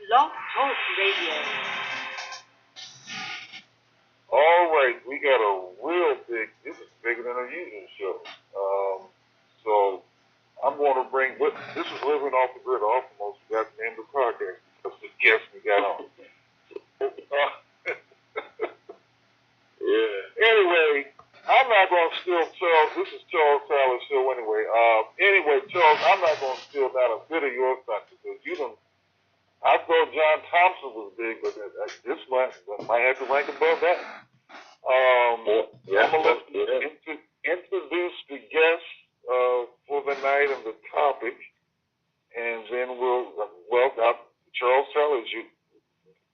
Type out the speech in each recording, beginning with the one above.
Blog Talk Radio. All right, we got a real big, this is bigger than a usual show. So I'm going to bring, this is Living Off the Grid, almost got the name of the podcast. That's the guest we got on. Yeah. Anyway, I'm not going to steal Charles. This is Charles Tyler's show anyway. Anyway, Charles, I'm not going to steal not a bit of your thunder because you don't. I thought John Thompson was big, but this might have to rank above that. I'm going to introduce the guest for the night and the topic, and then Charles Tyler,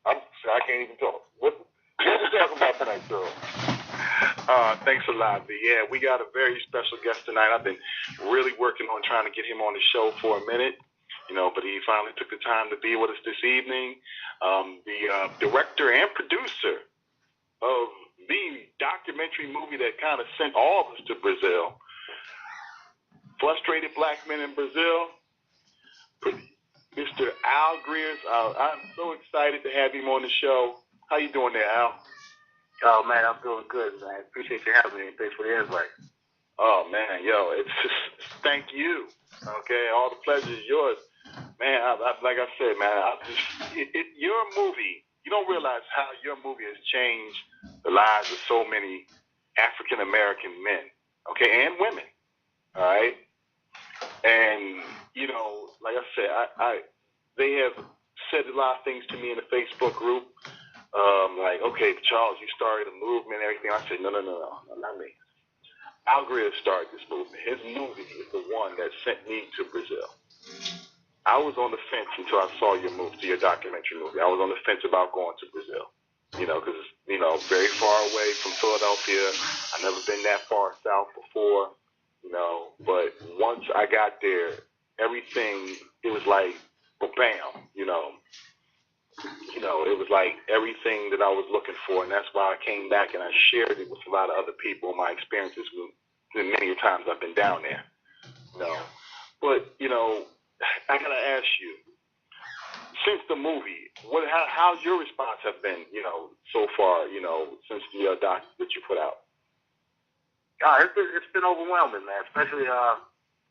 I can't even talk. What are we talking about tonight, Charles? Thanks a lot, B. Yeah, we got a very special guest tonight. I've been really working on trying to get him on the show for a minute, but he finally took the time to be with us this evening. The director and producer of the documentary movie that kind of sent all of us to Brazil, Frustrated Black Men in Brazil, Mr. Al Greeze. I'm so excited to have him on the show. How you doing there, Al? Oh, man, I'm doing good, man. Appreciate you having me. Thanks for the invite. Oh, man, it's just thank you. Okay, all the pleasure is yours. Man, like I said, man, your movie, you don't realize how your movie has changed the lives of so many African-American men, okay, and women, all right? And, like I said, they have said a lot of things to me in the Facebook group, like, okay, Charles, you started a movement and everything. I said, no, not me. Al Greeze started this movement. His movie is the one that sent me to Brazil. I was on the fence until I saw your documentary movie. I was on the fence about going to Brazil, because it's, very far away from Philadelphia. I've never been that far south before, but once I got there, everything, it was like, bam, it was like everything that I was looking for, and that's why I came back and I shared it with a lot of other people, my experiences with many times I've been down there, But, I gotta ask you, since the movie, how's your response have been, so far, since the doc that you put out? It's been overwhelming, man, especially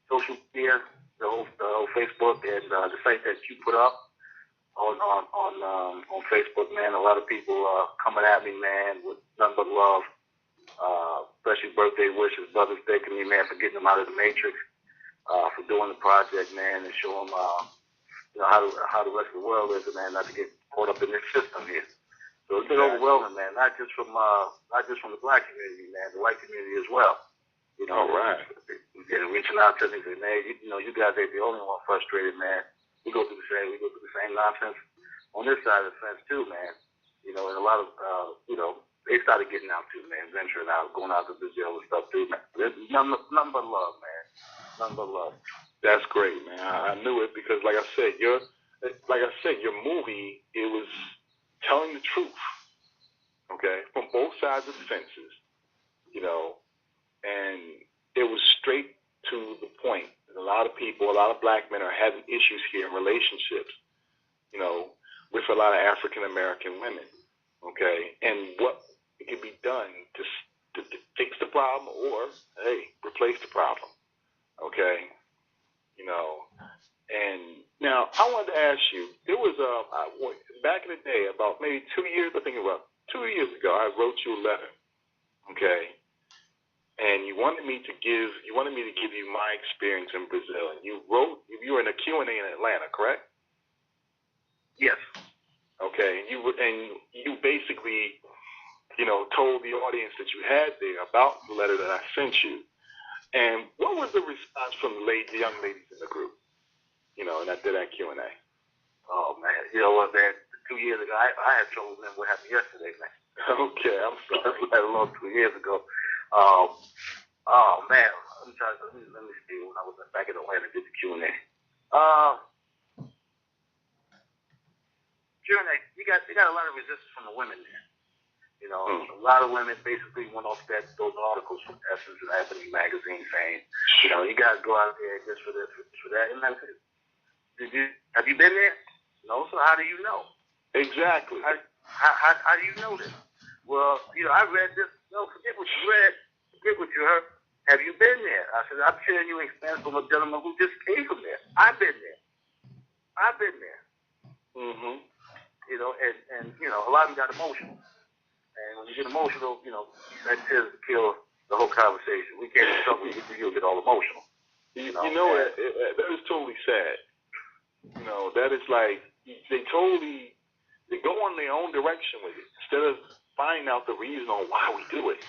social media, the whole Facebook and the site that you put up on Facebook, man. A lot of people coming at me, man, with nothing but love, especially birthday wishes, Brother's Day to me, man, for getting them out of the Matrix, for doing the project, man, and show them, how the rest of the world is, man, not to get caught up in this system here. So it's been overwhelming, man, not just from the black community, man, the white community as well. All right. Reaching out to me, man, you guys ain't the only one frustrated, man. We go through the same nonsense on this side of the fence too, man. And a lot of, they started getting out too, man, venturing out, going out to Brazil and stuff too, man. There's nothing but love, man. Nothing but love. That's great, man. I knew it because, like I said, your movie, it was telling the truth, okay, from both sides of the fences, and it was straight to the point. And a lot of people, a lot of black men are having issues here in relationships, with a lot of African-American women, okay, and what it can be done to fix the problem or, hey, replace the problem, okay, and now I wanted to ask you, there was back in the day, about maybe 2 years, I think about 2 years ago, I wrote you a letter, okay, and you wanted me to give you my experience in Brazil, and you were in a Q&A in Atlanta, correct? Yes. Okay, and you basically, told the audience that you had there about the letter that I sent you. And what was the response from the young ladies in the group? And I did that Q&A. Oh, man. You know what, man? 2 years ago, I had trouble remembering what happened yesterday, man. Okay, I'm sorry. Let alone 2 years ago. Oh, man. Let me see. When I was back in Atlanta, did the Q&A. Q&A, you got a lot of resistance from the women there. A lot of women basically went off those articles from Essence and Ebony magazine saying, you got to go out there just for this, for that. And that's it. Have you been there? No, so how do you know? Exactly. How do you know this? Well, I read this. No, forget what you read. Forget what you heard. Have you been there? I said, I'm sharing you experience from a gentleman who just came from there. I've been there. Mm-hmm. And a lot of them got emotional. And when you get emotional, that tends to kill the whole conversation. We can't talk when you get all emotional. That is totally sad. That is like, they go in their own direction with it instead of finding out the reason on why we do it.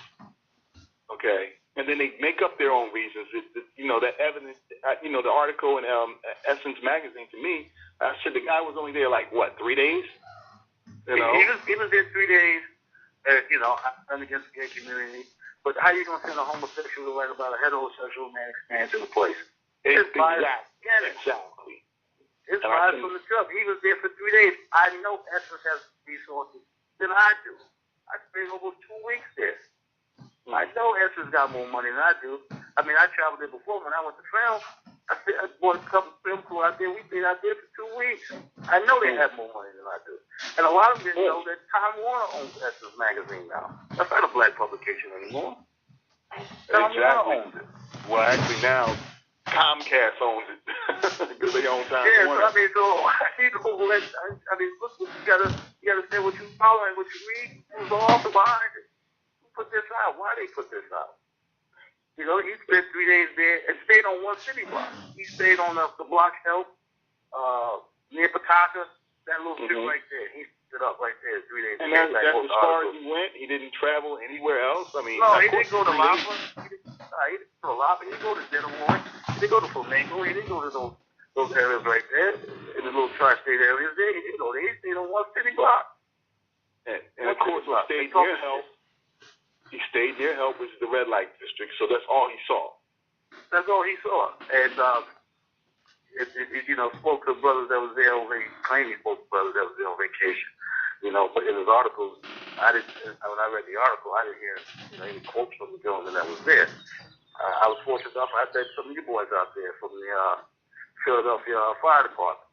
Okay? And then they make up their own reasons. That evidence, the article in Essence magazine, to me, I said the guy was only there like, what, 3 days? He was there 3 days, I'm against the gay community. But how are you going to send a homosexual to write about a heterosexual man experience in a place? It's Exactly. It's biased from the jump. He was there for 3 days. I know Essence has resources than I do. I spent almost 2 weeks there. I know Essence got more money than I do. I mean, I traveled there before when I went to film. I bought a couple of film crew out there. We stayed out there for 2 weeks. I know they have more money than I do. And a lot of them didn't know that Time Warner owns Essence magazine now. That's not a black publication anymore. Time Warner owns it. Well, actually now, Comcast owns it because they own Time Warner. Yeah, look, you gotta say what you follow and what you read. Who's the author behind it? Who put this out? Why they put this out? He spent 3 days there and stayed on one city block. He stayed on the block Health, near Pawtucket, that little strip right there. He stood up right there 3 days. And that's as far as he went. He didn't travel anywhere else. I mean, no, he didn't go to Lapa. He didn't go to Lapa. He didn't go to Denver. He didn't go to Flamingo. He didn't go to those areas right there, in the little tri-state areas there. He didn't go there. He stayed on one city block. And of course, he stayed near Health. He stayed near Health, which is the red light district. So that's all he saw. That's all he saw. And spoke to brothers that was there on vacation. Claimed he spoke to brothers that was there on vacation. But in his articles, when I read the article, I didn't hear any quotes from the gentleman that was there. I was fortunate enough. I met some of you boys out there from the Philadelphia Fire Department.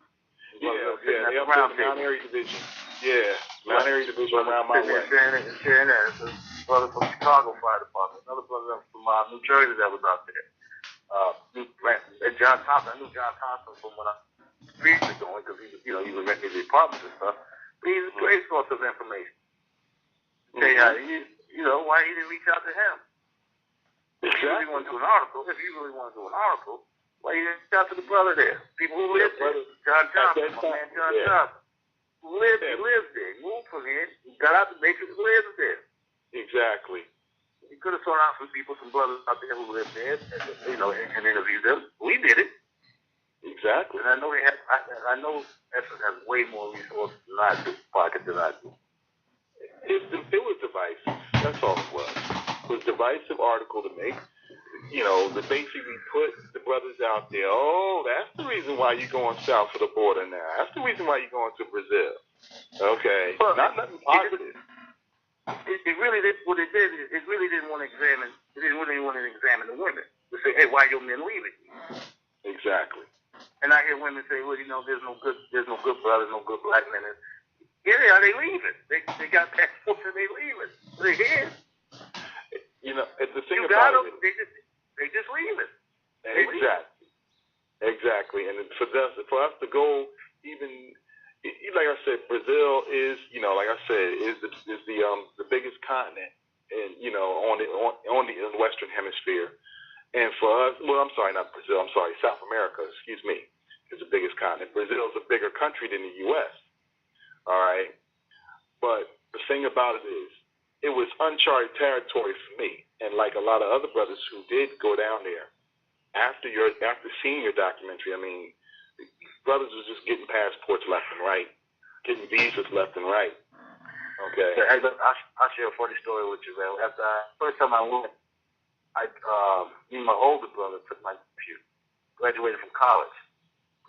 They up there in the Mount Airy Division. Yeah, Mount Airy Division around my way. Sharing that. There's a brother from Chicago Fire Department, another brother from New Jersey that was out there. And John Thompson. I knew John Thompson from when I previously going because he was renting the apartments and stuff. But he's a great source of information. Tell you how why he didn't reach out to him. If you really want to do an article, why you didn't reach out to the brother there? People who live there. John Thompson, my man John Thompson. Who lives there. He moved from here. He got out the matrix and lives there. Exactly. He could have sought out some brothers out there who lived there, and interviewed them. We did it. Exactly. And I know Essence has way more resources than I do, pocket than I do. It was divisive. That's all it was. It was a divisive article to make. That basically put the brothers out there. Oh, that's the reason why you're going south of the border now. That's the reason why you're going to Brazil. Okay. Well, not nothing positive. It really did. What it did is it really didn't want to examine. It didn't really want to examine the women to say, "Hey, why your men leaving?" Exactly. And I hear women say, "Well, there's no good brothers, no good black men." And here they are. They leaving. They got passports and they leaving. They're here. The thing about it, they just leaving. Exactly. And for us to go even. Like I said, Brazil is, like I said, is the biggest continent, and on the Western Hemisphere. And for us, well, I'm sorry, not Brazil. I'm sorry, South America. Excuse me, is the biggest continent. Brazil is a bigger country than the U.S. All right, but the thing about it is, it was uncharted territory for me, and like a lot of other brothers who did go down there after seeing your documentary. I mean. Brothers was just getting passports left and right, getting visas left and right. Okay. I'll share a funny story with you, man. First time I went, me and my older brother took my nephew, graduated from college,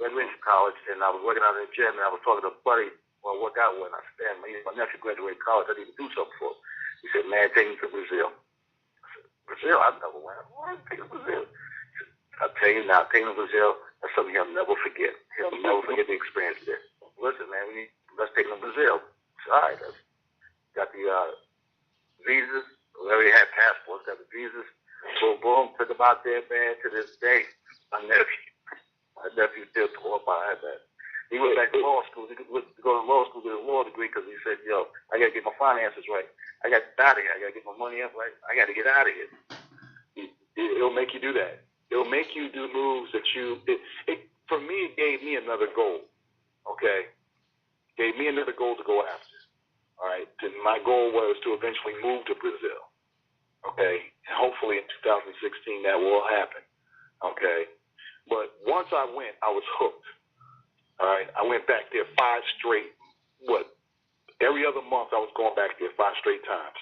and I was working out in the gym, and I was talking to a buddy when I work out with. I said, man, my nephew graduated college. I need to do something for him. He said, man, take him to Brazil. I said, Brazil? I've never went. Why take him to Brazil? I'll tell you now, taking him to Brazil, that's something he'll never forget. He'll never forget the experience there. listen, man, let's take them to Brazil. All right, got the visas. We already had passports, got the visas. Boom, boom, took them out there, man. To this day, my nephew still tore up behind that. He went back to law school. He went to go to law school with a law degree because he said, yo, I got to get my finances right. I got to get out of here. I got to get my money up right. I got to get out of here. It'll make you do that. It'll make you do moves that for me, it gave me another goal. Okay? Gave me another goal to go after. All right? And my goal was to eventually move to Brazil. Okay? And hopefully in 2016 that will happen. Okay? But once I went, I was hooked. All right? I went back there 5 straight, every other month I was going back there 5 straight times.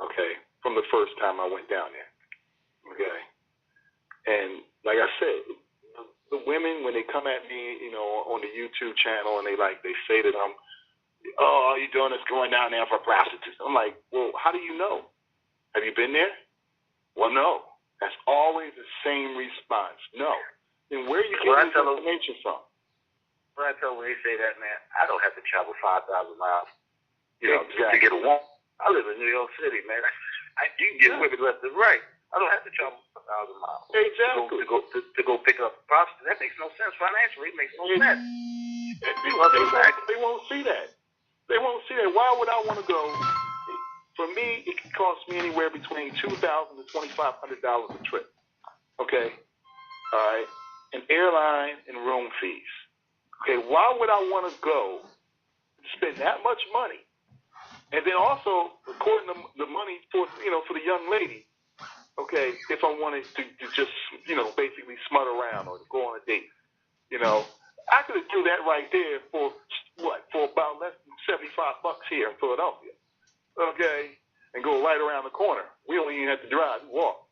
Okay? From the first time I went down there. Okay? And like I said, the women, when they come at me, on the YouTube channel and they say that all you're doing is going down there for prostitutes. I'm like, well, how do you know? Have you been there? Well, no. That's always the same response. No. Then where are you getting this information from? When I tell when they say that, man, I don't have to travel 5,000 miles, exactly. to get a woman. I live in New York City, man. You can get women left and right. I don't have to travel 1,000 miles. Exactly. To go pick up a prostitute. That makes no sense financially. It makes no sense. They won't see that. They won't see that. Why would I want to go? For me, it could cost me anywhere between $2,000 to $2,500 a trip. Okay? All right? An airline and room fees. Okay, why would I want to go spend that much money? And then also, according to the money for the young lady, okay, if I wanted to just, basically smut around or go on a date, I could do that right there for about less than $75 here in Philadelphia, okay, and go right around the corner. We don't even have to drive, we walk,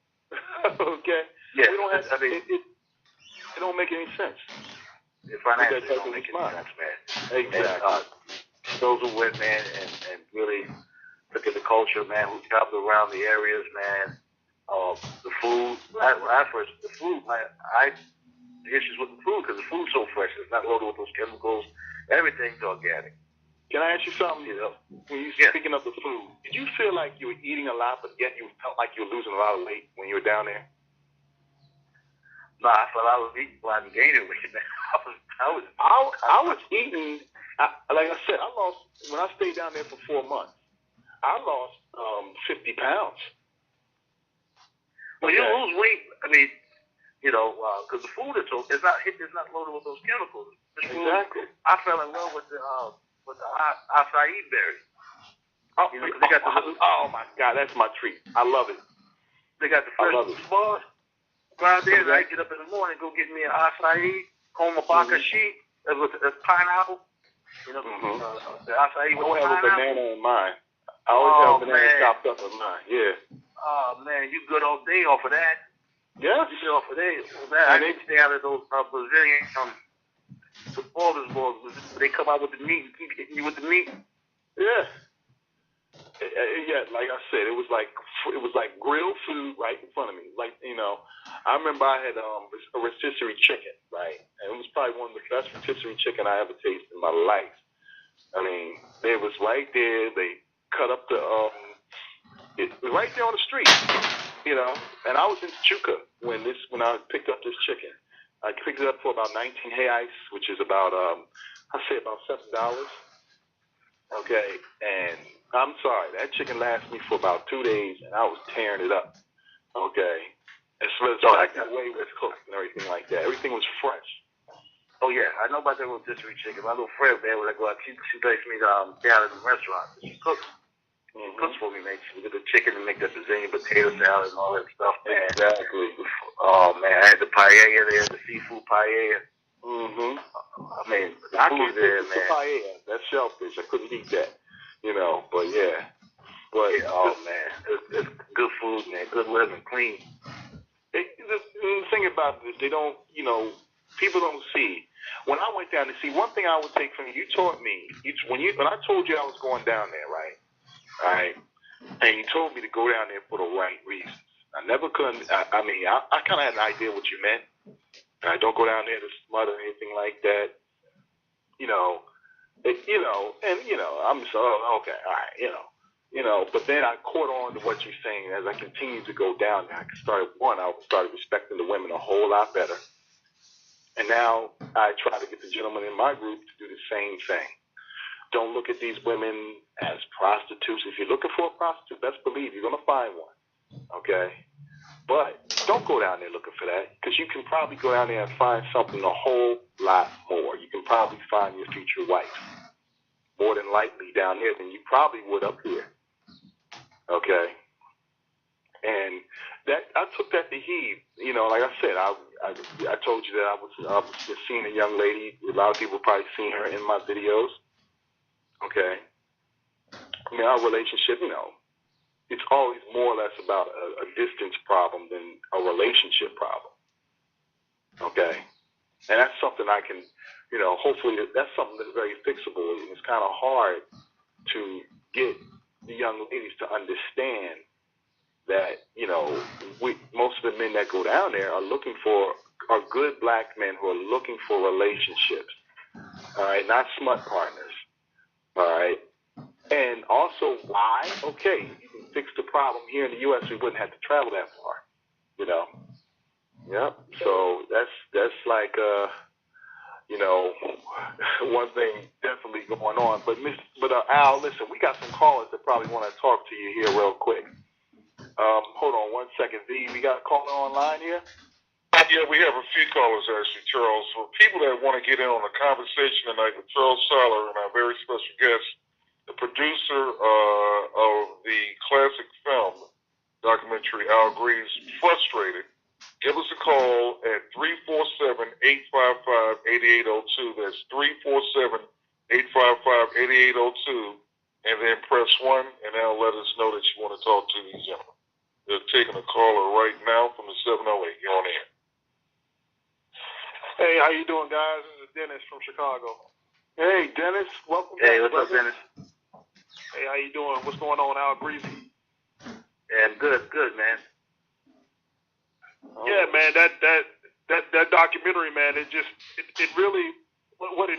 okay? Yeah, we don't have to, it don't make any sense. It financially don't make any sense, man. Exactly. And, those who went, man, and really look at the culture, man, who traveled around the areas, man. The food, the food, man, the issues with the food because the food's so fresh. It's not loaded with those chemicals. Everything's organic. Can I ask you something? When you speaking of the food, did you feel like you were eating a lot, but yet you felt like you were losing a lot of weight when you were down there? No, I felt I was eating, but I'm gaining weight. I was eating. Like I said, when I stayed down there for 4 months, I lost 50 pounds. Well, you lose weight. I mean, because the food is not loaded with those chemicals. Exactly. I fell in love with the acai berry. Oh my God, that's my treat. I love it. They got the fresh bars. Go out there, I get up in the morning, go get me an acai, komabaka sheet, that's pineapple. The acai with I always have a banana in mine. I always have a banana chopped up in mine. Yeah. Oh man, you good all day off of that. Yes. You good off of that. I need to stay out of those Brazilian supporters balls. They come out with the meat and keep hitting you with the meat. Yeah. Yeah, like I said, it was like grilled food right in front of me. I remember I had a rotisserie chicken, right, and it was probably one of the best rotisserie chicken I ever tasted in my life. I mean, it was right there. They cut up it was right there on the street, And I was in Chuka when I picked up this chicken. I picked it up for about 19 reais, which is about I'd say about $7. Okay, and I'm sorry, that chicken lasted me for about 2 days, and I was tearing it up. Okay, as like the way it was cooked and everything like that. Everything was fresh. Oh yeah, I know about that rotisserie chicken. My little friend, man, when I go out, she takes me down at the restaurant. She cooks. Cooks for me, man. She get the chicken and make the Brazilian potato salad and all that stuff, man. Exactly. Oh man, I had the paella there, the seafood paella. I mean, I couldn't eat the paella. That's shellfish. I couldn't eat that. But yeah. But oh man, it's good food, man. Good living, clean. The thing about this, they don't, people don't see. When I went down to see, one thing I would take from you taught me, when I told you I was going down there, right? All right, and you told me to go down there for the right reasons. I never couldn't. I kind of had an idea what you meant. Don't go down there to smut or anything like that. I'm just, okay, all right, but then I caught on to what you're saying as I continued to go down there. I started respecting the women a whole lot better. And now I try to get the gentlemen in my group to do the same thing. Don't look at these women as prostitutes. If you're looking for a prostitute, best believe you're going to find one, okay? But don't go down there looking for that, because you can probably go down there and find something a whole lot more. You can probably find your future wife more than likely down here than you probably would up here, okay? And that I took that to heed. Like I said, I told you that I was just seeing a young lady. A lot of people probably seen her in my videos, okay? I mean, our relationship, it's always more or less about a distance problem than a relationship problem. Okay? And that's something I can, hopefully that's something that's very fixable. And it's kind of hard to get the young ladies to understand that, most of the men that go down there are good black men who are looking for relationships. All right? Not smut partners. All right? And also, why? Okay, you can fix the problem here in the U.S. We wouldn't have to travel that far, Yep. So that's like, one thing definitely going on. But Al, listen, we got some callers that probably want to talk to you here real quick. Hold on 1 second, V. We got a caller online here. Yeah, we have a few callers actually, Charles. For people that want to get in on a conversation tonight with Charles Saller and our very special guest, the producer of the classic film documentary, Al Greeze, Frustrated, give us a call at 347-855-8802. That's 347-855-8802. And then press 1, and that'll let us know that you want to talk to these gentlemen. They're taking a caller right now from the 708. You're on air. Hey, how you doing, guys? This is Dennis from Chicago. Hey, Dennis. Welcome. Hey, what's up, Dennis? Hey, how you doing? What's going on, Al Greasy? Yeah, good, man. Yeah, man, that documentary, man, it really, what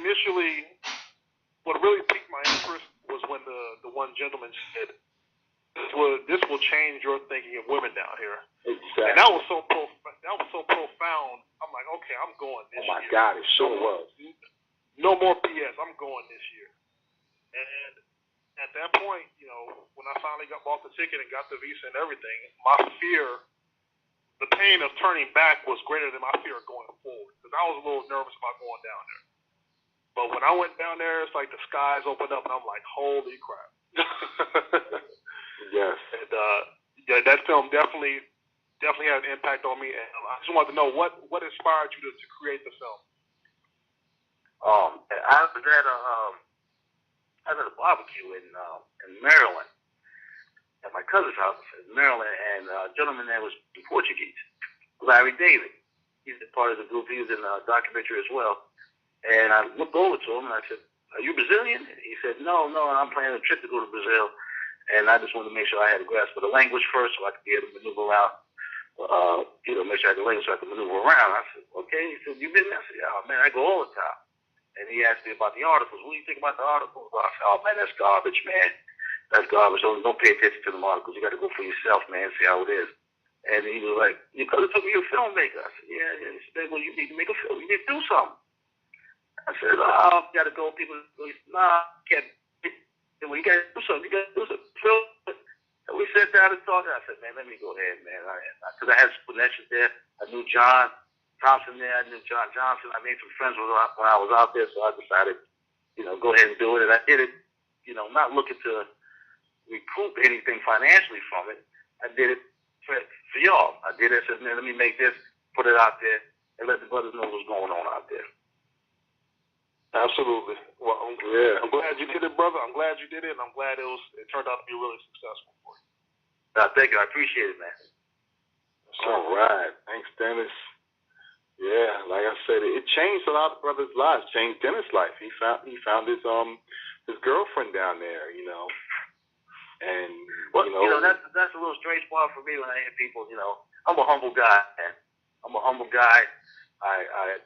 really piqued my interest was when the one gentleman said, this will change your thinking of women down here. Exactly. And that was so profound. I'm like, okay, I'm going this year. Oh my God, it sure was. No more BS. I'm going this year. And at that point, when I finally bought the ticket and got the visa and everything, my fear, the pain of turning back was greater than my fear of going forward, because I was a little nervous about going down there. But when I went down there, it's like the skies opened up, and I'm like, holy crap. Yes. And that film definitely had an impact on me. And I just wanted to know what inspired you to create the film. I was at a barbecue in Maryland, at my cousin's house in Maryland, and a gentleman there was Portuguese, Larry David. He's a part of the group. He was in the documentary as well. And I looked over to him and I said, "Are you Brazilian?" And he said, No, I'm planning a trip to go to Brazil. And I just wanted to make sure I had a grasp of the language first so I could be able to maneuver around, make sure I had the language so I could maneuver around. I said, okay. He said, you been there? I said, oh, man, I go all the time. And he asked me about the articles. What do you think about the articles? I said, oh, man, that's garbage, man. That's garbage. Don't pay attention to the articles. You got to go for yourself, man, see how it is. And he was like, you could have told me you're a filmmaker. I said, yeah. He said, well, you need to make a film. You need to do something. I said, you got to go. People, nah, can't. Well, you got to do something. You got to do something. And we sat down and talked. I said, man, let me go ahead, man. Because I had some connections there. I knew John Thompson there. I knew John Johnson. I made some friends when I was out there. So I decided, go ahead and do it. And I did it, not looking to recoup anything financially from it. I did it for y'all. I did it. I said, man, let me make this, put it out there, and let the brothers know what's going on out there. Absolutely. Well, I'm glad you did it, brother. I'm glad you did it, and I'm glad it turned out to be really successful for you. Thank you. I appreciate it, man. All right. Thanks, Dennis. Yeah, like I said, it changed a lot of brothers' lives. Changed Dennis' life. He found his girlfriend down there, And that's a little strange part for me when I hear people. I'm a humble guy, man. I'm a humble guy. I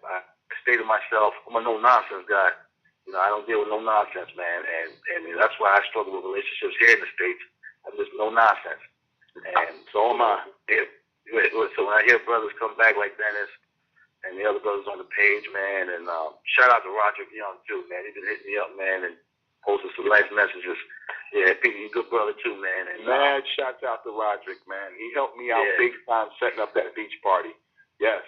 stay to myself. I'm a no-nonsense guy. You know, I don't deal with no nonsense, man, and that's why I struggle with relationships here in the States. I'm just no nonsense. And so am I. So when I hear brothers come back like Dennis and the other brothers on the page, man, and shout out to Roderick Young too, man. He's been hitting me up, man, and posting some nice messages. Yeah, he's a good brother too, man. And mad shouts out to Roderick, man. He helped me out big time setting up that beach party. Yes.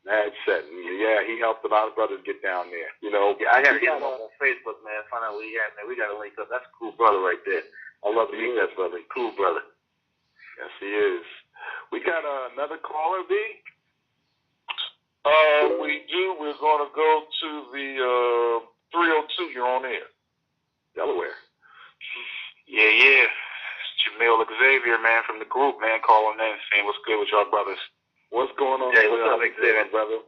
Mad setting. Yeah, he helped a lot of brothers get down there. You know. Yeah, I got to hit him up on Facebook, man. Find out where he at, man. We got to link up. That's a cool brother right there. I love to meet that brother. Cool brother. Yes, he is. We got another caller, B. We do. We're going to go to the 302. You're on air. Delaware. Yeah. Jamil Xavier, man, from the group, man, calling in, saying what's good with y'all brothers. What's going on? Hey, what's up, Xavier, brother?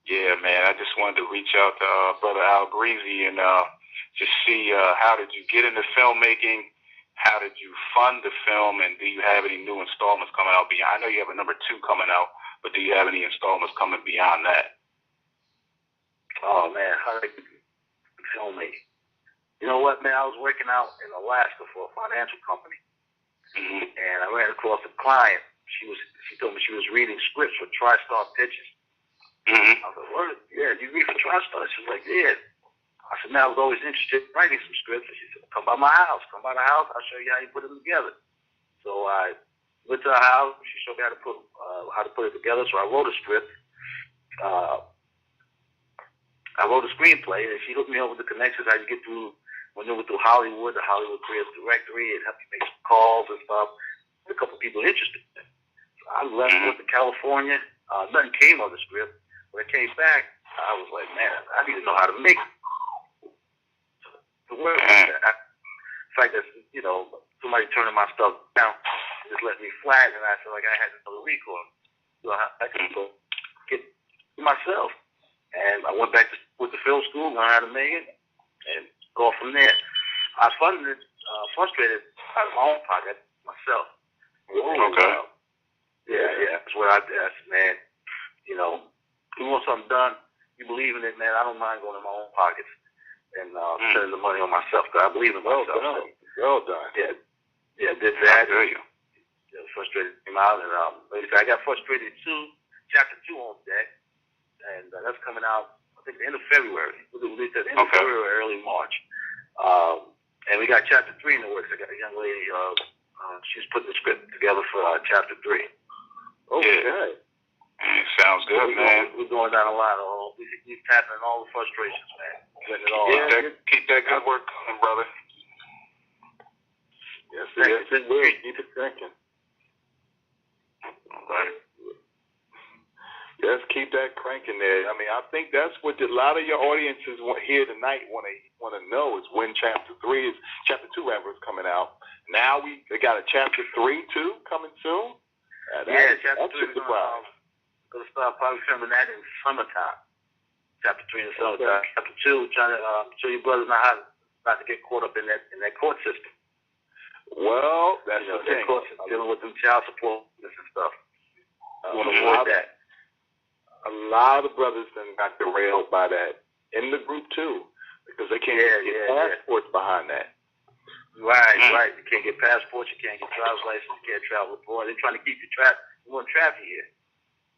Yeah, man, I just wanted to reach out to Brother Al Greeze and just see how did you get into filmmaking? How did you fund the film? And do you have any new installments coming out beyond? I know you have a number 2 coming out, but do you have any installments coming beyond that? Oh, man, how did you filmmaking? You know what, man? I was working out in Alaska for a financial company, and I ran across a client. She told me she was reading scripts for TriStar Pictures. I was like, what? Yeah, you read for TriStar? She was like, yeah. I said, man, I was always interested in writing some scripts. And she said, come by my house. Come by the house. I'll show you how you put them together. So I went to her house. She showed me how to put it together. So I wrote a script. I wrote a screenplay, and she hooked me up with the connections, how you get through, maneuver through Hollywood, the Hollywood Creative Directory, and help you make some calls and stuff. A couple people interested. So I left, went to California. Nothing came of the script. When I came back, I was like, man, I need to know how to make it. So work with that. The fact that, you know, somebody turning my stuff down just let me flat, and I feel like I had another record. So I could go get it myself. And I went back with the film school, learned how to make it, and go from there. I funded it, frustrated out of my own pocket myself. Okay. Yeah. That's what I did. I said, man, you know, you want something done, you believe in it, man. I don't mind going in my own pockets and spending the money on myself. Cause I believe in myself. Well done. Yeah, did that. Yeah, frustrated came out, and like I said, I got frustrated too. Chapter 2 on deck, and that's coming out, I think, the end of February. We'll release at the end of February, early March. And we got chapter 3 in the works. I got a young lady, she's putting the script together for chapter 3. Okay. Yeah. Sounds good, man. We're going down a lot. We're tapping all the frustrations, man. Getting it all out. Keep that good work coming, brother. Yes, it will. Keep it cranking. Right. Yes, keep that cranking there. I mean, I think that's what a lot of your audiences here tonight want to know is when chapter 2 rather is coming out. Now they got a chapter 3 too coming soon. Chapter 3 is going to start probably filming that in summertime. Chapter 3 in the summertime. Okay. Chapter 2, trying to show you brothers now how not to get caught up in that court system. Well, that's the thing. Dealing with them child support and stuff. You want to avoid that. A lot of brothers then got derailed by that in the group too, because they can't get passports behind that. Right. You can't get passports, you can't get driver's license, you can't travel abroad. They're trying to keep you trapped. You want to trap you here.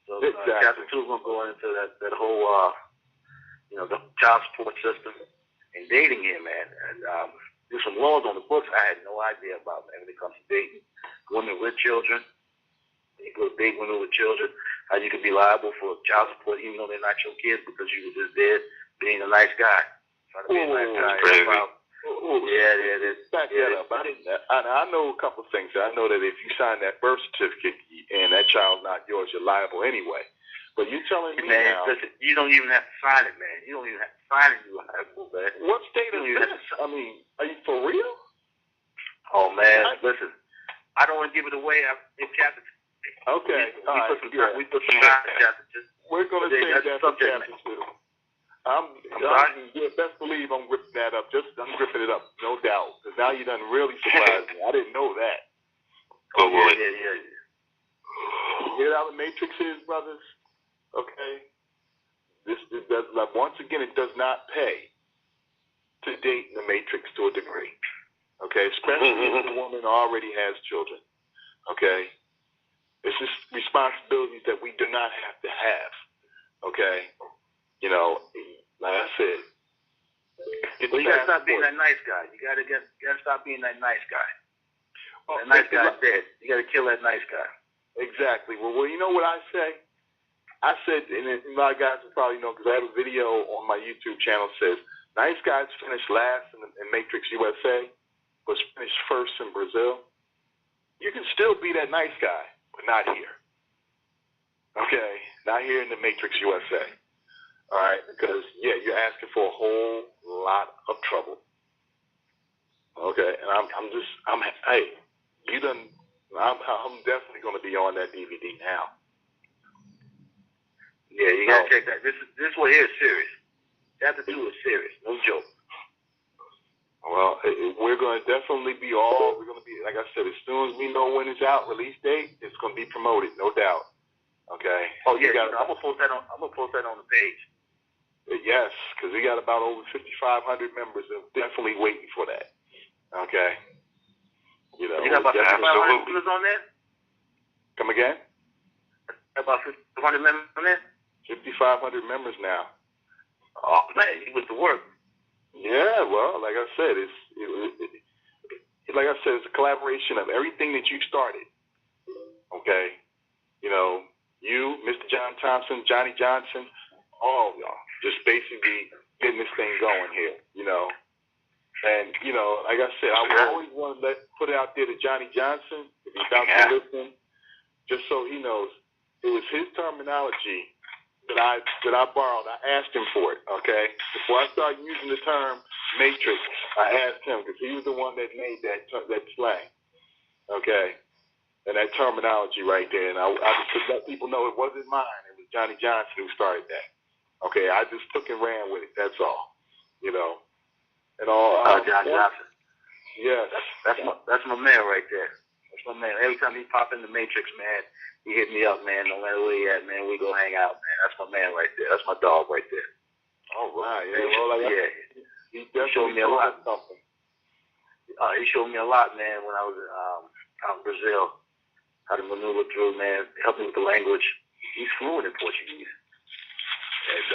So chapter 2 is going to go into that whole, the child support system and dating here, man. And there's some laws on the books I had no idea about, man, when it comes to dating women with children. You go date women with children, how you could be liable for child support even though they're not your kids because you were just there being a nice guy. Trying to be a nice guy. Crazy. Back that up. I know a couple of things. I know that if you sign that birth certificate and that child's not yours, you're liable anyway. But you telling me now, listen, you don't even have to sign it, man. You don't even have to sign it. You're liable, man. What state is this? I mean, are you for real? Oh, man, listen. I don't want to give it away. In chapter. Okay. We put some time in chapter 2. We're going to say that for chapter 2. Best believe I'm ripping that up. I'm ripping it up, no doubt. Because now you done really surprised me. I didn't know that. Oh, boy. Yeah. You hear how the Matrix is, brothers? Okay? This does, once again, it does not pay to date in the Matrix to a degree. Okay, especially if the woman already has children. Okay, it's just responsibilities that we do not have to have. Okay, you know, like I said, well, you gotta stop being that nice guy. You gotta stop being that nice guy. Well, that nice guy's dead. You gotta kill that nice guy. Exactly. Well, you know what I say? I said, and a lot of guys will probably know because I have a video on my YouTube channel that says, nice guys finished last in Matrix USA, was finished first in Brazil. You can still be that nice guy, but not here. Okay? Not here in the Matrix USA. All right? Because, yeah, you're asking for a whole lot of trouble. Okay? And I'm definitely going to be on that DVD now. Yeah, you gotta check that. This one here is serious. Chapter 2 is serious. No joke. Well, we're going to definitely be we're going to be, like I said, as soon as we know when it's out, release date, it's going to be promoted, no doubt. Okay? Oh, yeah, I'm going to post that on the page. Yes, because we got about over 5,500 members that are definitely waiting for that. Okay? You know, you got about 5,500 members on there? Come again? About 5,500 members on there? 5,500 members now. Oh, man, you went to work. Yeah, well, like I said, it's a collaboration of everything that you started. Okay? You know, you, Mr. John Thompson, Johnny Johnson, all of y'all, just basically getting this thing going here, you know. And, you know, like I said, I always want to put it out there to Johnny Johnson, if he's out there listening, just so he knows. It was his terminology that I borrowed. I asked him for it, okay? Before I started using the term Matrix, I asked him because he was the one that made that slang, okay? And that terminology right there. And I just to let people know it wasn't mine. It was Johnny Johnson who started that. Okay, I just took and ran with it. That's all, you know. And all. John Johnson. Yes. That's my man right there. That's my man. Every time he pop in the Matrix, man, he hit me up, man. No matter where he at, man, we go hang out, man. That's my man right there. That's my dog right there. All right. Yeah. Well, he showed me a lot. Something. He showed me a lot, man, when I was out in Brazil. How to maneuver through, man. Helped me with the language. He's fluent in Portuguese. And,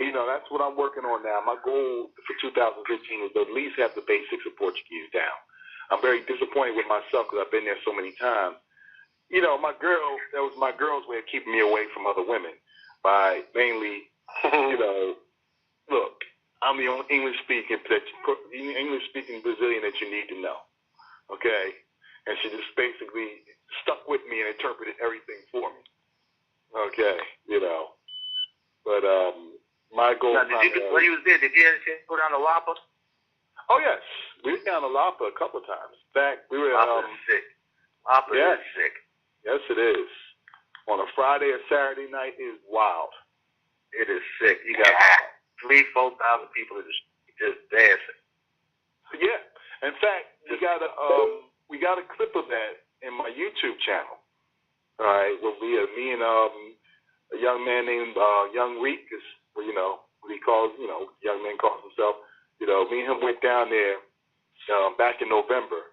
you know, that's what I'm working on now. My goal for 2015 is to at least have the basics of Portuguese down. I'm very disappointed with myself because I've been there so many times. You know, that was my girl's way of keeping me away from other women by mainly, you know, look, I'm the only English-speaking Brazilian that you need to know, okay? And she just basically stuck with me and interpreted everything for me, okay, you know. But my goal... Now, when he was there, did you have a chance to go down to Lapa? Oh, yes. We were down to Lapa a couple of times. In fact, we were... Lapa is sick. Lapa is sick. Yes, it is. On a Friday or Saturday night is wild. It is sick. You got 3,000-4,000 people just dancing. Yeah. In fact, we got a clip of that in my YouTube channel. All right. Well, me and a young man named Young Reek is, you know, what he calls, you know, young man calls himself. You know, me and him went down there back in November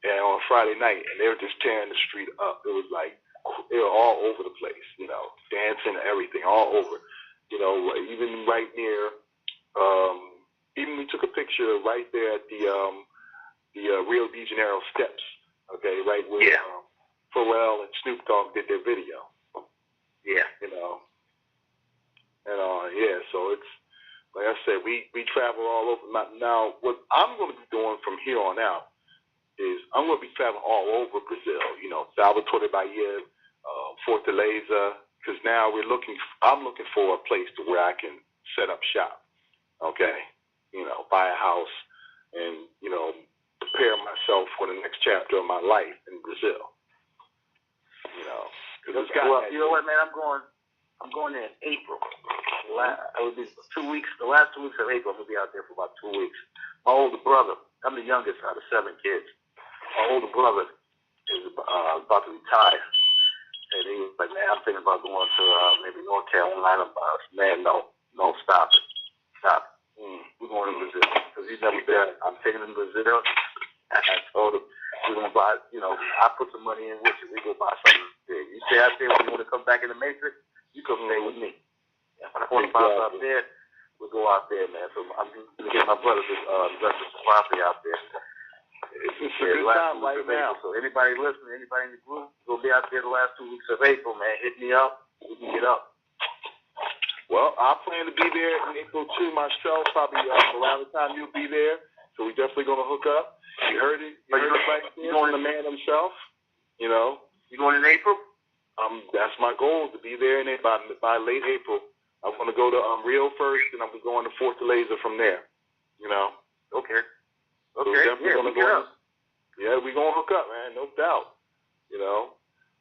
and on Friday night, and they were just tearing the street up. It was like, they were all over the place, you know, dancing and everything, all over. You know, even right near, even we took a picture right there at the Rio de Janeiro steps, okay, right where Pharrell and Snoop Dogg did their video. Yeah. You know, and so it's, like I said, we travel all over. Now, what I'm going to be doing from here on out is I'm going to be traveling all over Brazil. You know, Salvador de Bahia, Fortaleza, because now I'm looking for a place to where I can set up shop. Okay, you know, buy a house and, you know, prepare myself for the next chapter of my life in Brazil. You know, because you know what, man? I'm going there in April. It would be 2 weeks. The last 2 weeks of April, I'm gonna be out there for about 2 weeks. My older brother, I'm the youngest out of 7 kids. My older brother is about to retire, and he was like, "Man, I'm thinking about going to maybe North Carolina." Man, no, stop it. We're going to Brazil because he's never been. I'm taking him to Brazil. I told him we're gonna buy. I put some money in with you. We go buy something big. You stay out there when you want to come back in the Matrix. You come stay with me. If I want to buy something out there, we'll go out there, man. So I'm gonna get my brother to invest some property out there. It's a good time right now. So anybody listening, anybody in the group, we'll be out there the last 2 weeks of April, man. Hit me up. We can get up. Well, I plan to be there in April too myself, probably around the time you'll be there. So we're definitely going to hook up. You heard it. You heard it right there from the man himself. You going in April? That's my goal, to be there by late April. I'm going to go to Rio first, and I'm going to Fort Laser from there. Okay. So definitely going to go. Yeah, we're going to hook up, man. No doubt.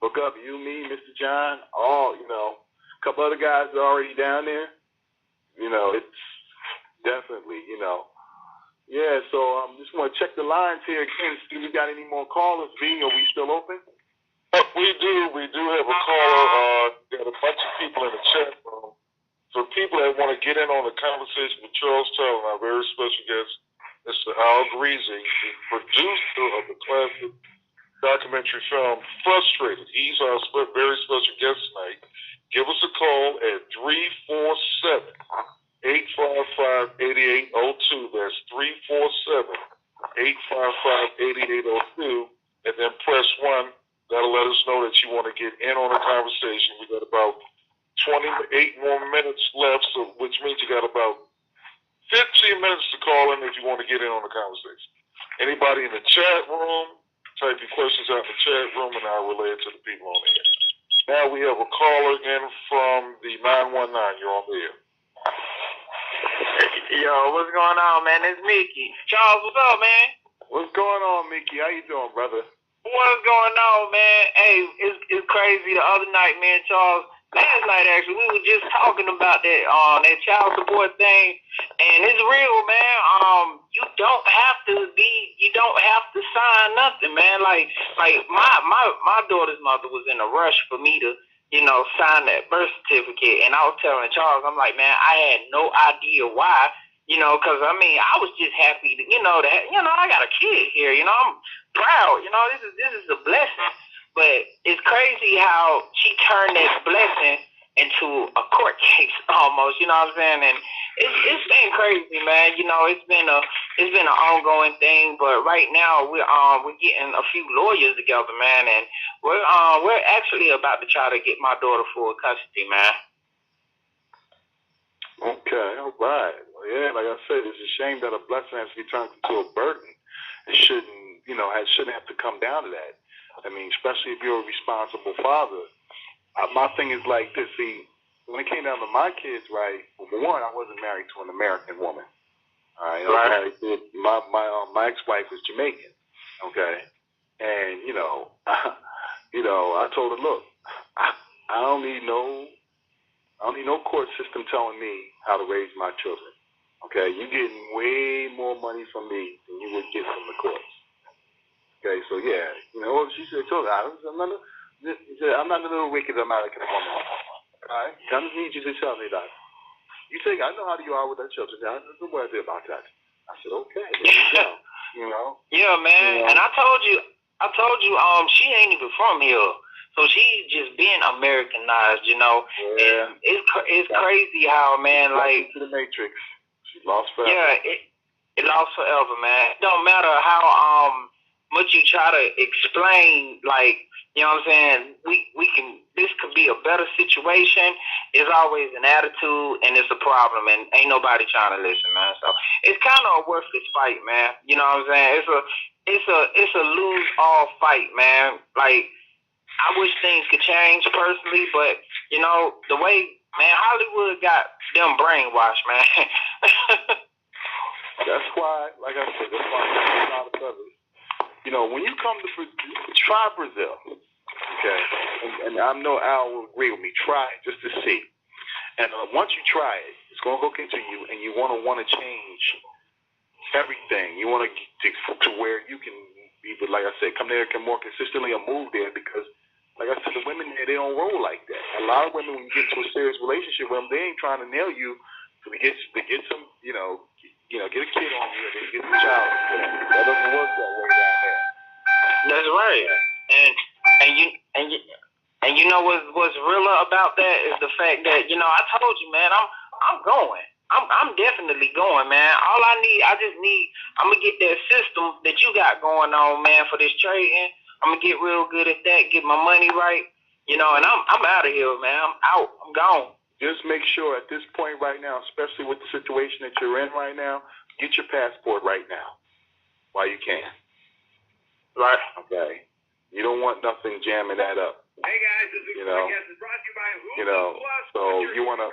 Hook up. You, me, Mr. John, all, a couple other guys are already down there. It's definitely, Yeah, so just want to check the lines here again. See if we got any more callers. V, are we still open? We do have a caller. Got a bunch of people in the chat room. For people that want to get in on the conversation with Charles Taylor, our very special guest, Mr. Al Greeze, the producer of the classic documentary film Frustrated. He's our very special guest tonight. Give us a call at 347-855-8802. That's 347-855-8802. And then press 1. That'll let us know that you want to get in on the conversation. We got about 28 more minutes left, so which means you got about 15 minutes to call in if you want to get in on the conversation. Anybody in the chat room, type your questions out in the chat room, and I'll relay it to the people on here. Now we have a caller in from the 919. You're on the air. Yo, what's going on, man? It's Mickey. Charles, what's up, man? What's going on, Mickey? How you doing, brother? What's going on, man? Hey, it's crazy. The other night, man, Charles, last night actually, we were just talking about that child support thing, and it's real, man. You don't have to sign nothing, man. Like my daughter's mother was in a rush for me to, sign that birth certificate, and I was telling Charles, I'm like, man, I had no idea why. Because, I was just happy to, I got a kid here, I'm proud, this is a blessing. But it's crazy how she turned that blessing into a court case almost, you know what I'm saying? And it's been crazy, man. It's been an ongoing thing, but right now we're getting a few lawyers together, man, and we're actually about to try to get my daughter full custody, man. Okay, all right. Well, yeah, like I said, it's a shame that a blessing has to be turned into a burden. It shouldn't have to come down to that. Especially if you're a responsible father. My thing is like this. See, when it came down to my kids, right? For one, I wasn't married to an American woman. All right, I was married to my ex-wife was Jamaican. Okay, and I told her, look, I don't need no court system telling me how to raise my children. Okay, you're getting way more money from me than you would get from the courts. Okay, so yeah, she said, I'm not a little wicked American woman. All right, I just need you to tell me that. I know how you are with that children. Don't worry about that. I said, okay, there you go. Yeah, man, and I told you, she ain't even from here. So she's just being Americanized, Yeah. And it's crazy how, man, like to the Matrix. She lost forever. Yeah, it lost forever, man. It don't matter how much you try to explain, like, you know what I'm saying? This could be a better situation. It's always an attitude, and it's a problem, and ain't nobody trying to listen, man. So it's kind of a worthless fight, man. You know what I'm saying? It's a lose all fight, man. Like, I wish things could change personally, but the way, man, Hollywood got them brainwashed, man. That's why, like I said, that's why I'm a lot of brothers. When you come to try Brazil, okay, and I know Al will agree with me. Try it just to see, and once you try it, it's gonna hook into you, and you want to change everything. You want to where you can either, like I said, come there more consistently or move there because. Like I said, the women there, they don't roll like that. A lot of women, when you get into a serious relationship with them, they ain't trying to nail you to get some, get a kid on you and then get the child. That doesn't work that way down there. That's right. And you know what's realer about that is the fact that, I told you, man, I'm going. I'm definitely going, man. I'm gonna get that system that you got going on, man, for this trading. I'm gonna get real good at that, get my money right, and I'm out of here, man. I'm out. I'm gone. Just make sure at this point right now, especially with the situation that you're in right now, get your passport right now while you can. Right. Okay. You don't want nothing jamming that up. Hey guys, this is podcast is brought to you by Hulu Plus. So you want to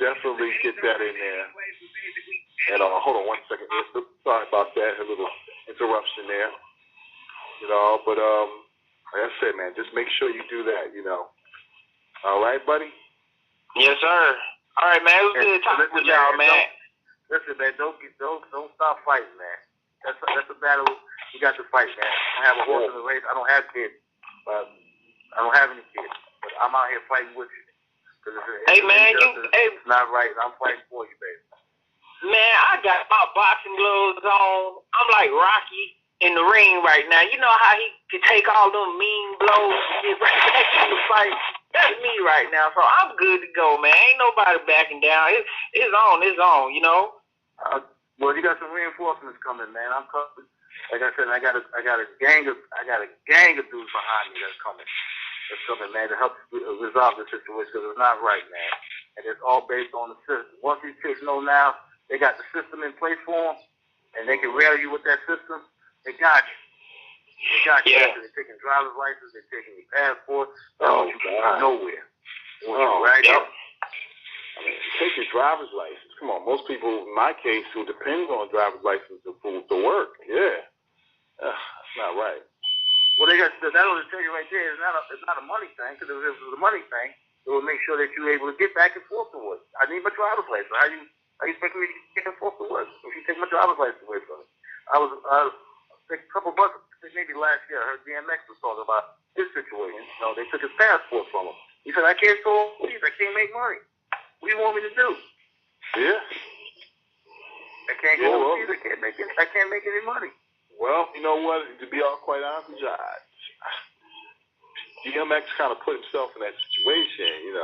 definitely get that in there. And hold on 1 second. Sorry about that, a little interruption there. But like I said, man, just make sure you do that. All right, buddy. Yes, sir. All right, man. It was good talking with y'all, man. Listen, man, don't stop fighting, man. That's a battle you got to fight, man. I have a horse in the race. I don't have kids, but I don't have any kids. But I'm out here fighting with you. It's not right. I'm fighting for you, baby. Man, I got my boxing gloves on. I'm like Rocky in the ring right now. You know how he could take all them mean blows and get right back in the fight? That's me right now. So I'm good to go, man. Ain't nobody backing down. It's on, Well, you got some reinforcements coming, man. I'm coming. Like I said, I got a gang of dudes behind me that's coming. That's coming, man, to help resolve the situation because it's not right, man. And it's all based on the system. Once these kids know now they got the system in place for them, and they can rally you with that system, they got you. They got you. Yeah. They're taking driver's license. They're taking your passport. They don't want you going nowhere. They want you right up. I mean, take your driver's license. Come on, most people, in my case, who depend on driver's license to work. Yeah, that's not right. Well, that will tell you right there. It's not a money thing. Because if it was a money thing, it would make sure that you're able to get back and forth to work. I need my driver's license. How you expect me to get back and forth to work if you take my driver's license away from me? I was a couple months, maybe last year, I heard DMX was talking about his situation. They took his passport from him. He said, "I can't go overseas. I can't make money. What do you want me to do?" Yeah. I can't go overseas. I can't make any money. Well, you know what? To be all quite honest with you, DMX kind of put himself in that situation.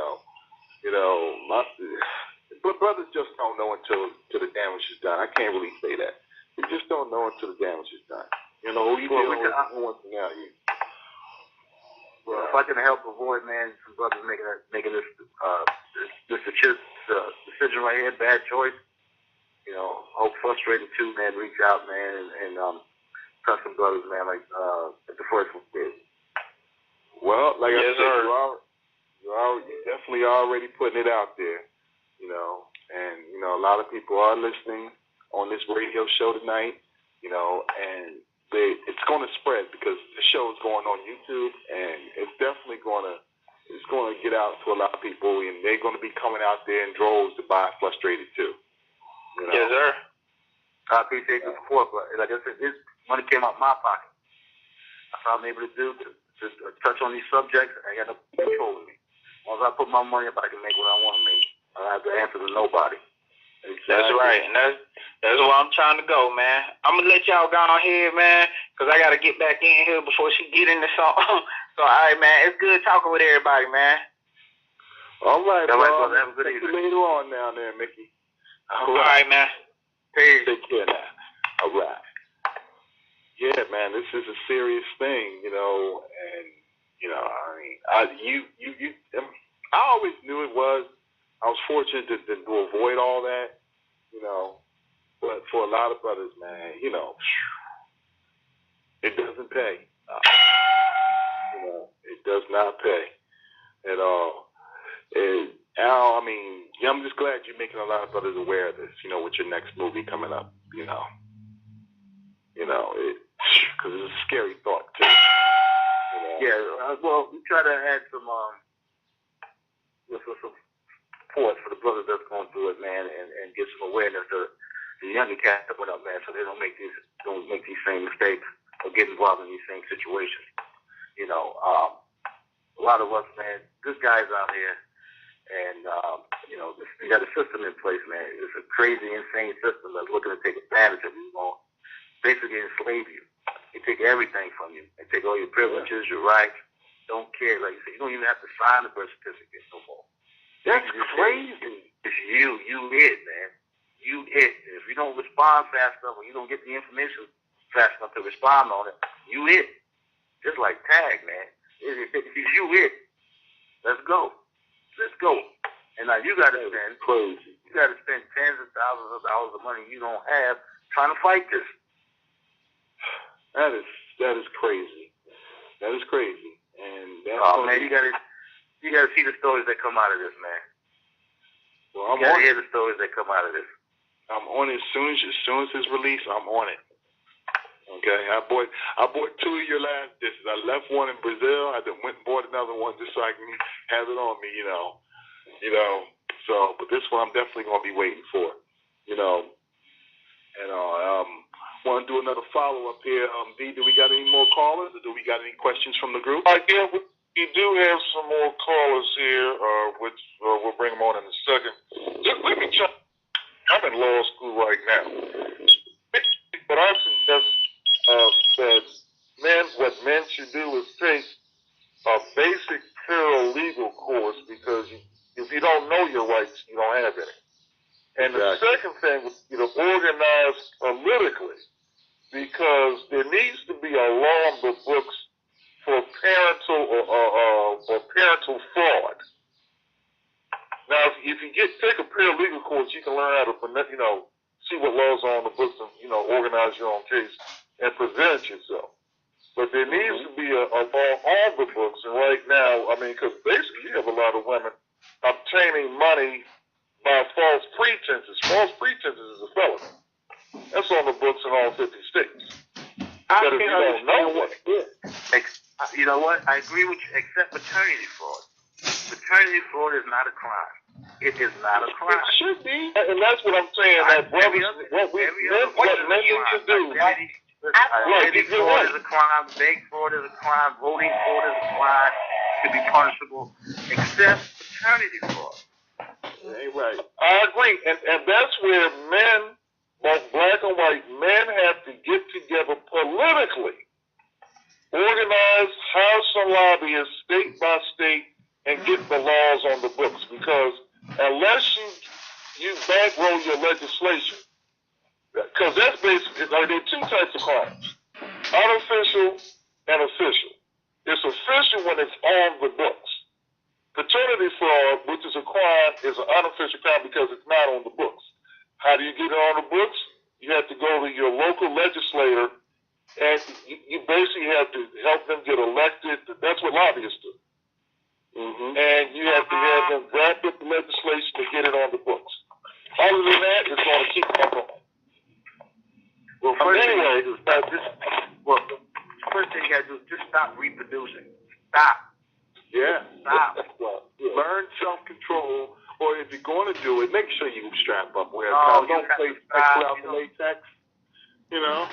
But brothers just don't know until the damage is done. I can't really say that. You just don't know until the damage is done. Who you dealing with, who wants to know you. Well, if I can help avoid, man, some brothers making this decision right here, bad choice. Hope frustrated too, man. Reach out, man, and touch some brothers, man, like the first one did. Well, like I said, you're definitely already putting it out there, and a lot of people are listening on this radio show tonight, and it's going to spread because the show is going on YouTube, and it's definitely going to get out to a lot of people, and they're going to be coming out there in droves to buy Frustrated too. Yes, sir. I appreciate the support, but like I said, this money came out of my pocket. That's all I'm able to do to touch on these subjects. I got no control of me. As long as I put my money up, I can make what I want to make. I don't have to answer to nobody. Exactly. That's right, and that's where I'm trying to go, man. I'm gonna let y'all go on here, man, because I gotta get back in here before she get in the song. So, all right, man, it's good talking with everybody, man. All right, bro. Have a good evening. Later on now, there, Mickey. All right, man. Hey, take care now. All right. Yeah, man, this is a serious thing, and I always knew it was. I was fortunate to avoid all that, but for a lot of brothers, man, it doesn't pay. It does not pay at all. And Al, I'm just glad you're making a lot of brothers aware of this, with your next movie coming up, because it's a scary thought too. Yeah, well, we try to add some support for the brothers that's going through it, man, and get some awareness to the younger cats that went up, man, so they don't make these same mistakes or get involved in these same situations. A lot of us, man, good guys out here, and You got a system in place, man. It's a crazy, insane system that's looking to take advantage of you, basically enslave you. They take everything from you. They take all your privileges, your rights. Don't care. Like you said, you don't even have to sign the birth certificate no more. That's crazy. It's you it, man. You it. If you don't respond fast enough, or you don't get the information fast enough to respond on it, you it. Just like tag, man. It's you it. Let's go. Let's go. And now you got to spend crazy. You got to spend tens of thousands of dollars of money you don't have trying to fight this. That is crazy. That is crazy. And that's man, you gotta see the stories that come out of this, man. Well, you gotta hear the stories that come out of this. I'm on it as soon as it's released. I'm on it. Okay, I bought 2 of your last discs. I left one in Brazil. I then went and bought another one just so I can have it on me. So, but this one I'm definitely gonna be waiting for. Want to do another follow-up here. D, do we got any more callers, or do we got any questions from the group? Yeah, we do have some more callers here, which we'll bring them on in a second. Just let me check. I'm in law school right now. But I suggest that what men should do is take a basic paralegal course, because if you don't know your rights, you don't have any. And the second thing was, organize politically, because there needs to be a law on the books for parental or parental fraud. Now, if you take a paralegal course, you can learn how to, see what laws are on the books and, organize your own case and present yourself. But there needs to be a law on the books, and right now, because basically you have a lot of women obtaining money by false pretenses. False pretenses is a felony. That's on the books in all 50 states. But if you don't know what you know what? I agree with you, except paternity fraud. Paternity fraud is not a crime. It is not a crime. It should be. And that's what I'm saying. That brothers, what men need to do. Identity fraud is a crime. Bank fraud is a crime. Voting fraud is a crime. Should be punishable, except paternity fraud. Right. I agree. And that's where men, both black and white, men have to get together politically, organize, hire some lobbyists state by state, and get the laws on the books. Because unless you bankroll your legislation, because that's basically, there are 2 types of crimes: unofficial and official. It's official when it's on the books. Paternity fraud, which is a crime, is an unofficial crime because it's not on the books. How do you get it on the books? You have to go to your local legislator, and you basically have to help them get elected. That's what lobbyists do. And you have to have them draft up the legislation to get it on the books. Other than that, it's going to keep on going. Well, first thing you got to do is just stop reproducing. Stop. Yeah. Stop. Learn self-control, or if you're going to do it, make sure you strap up. Don't play out the latex. Stop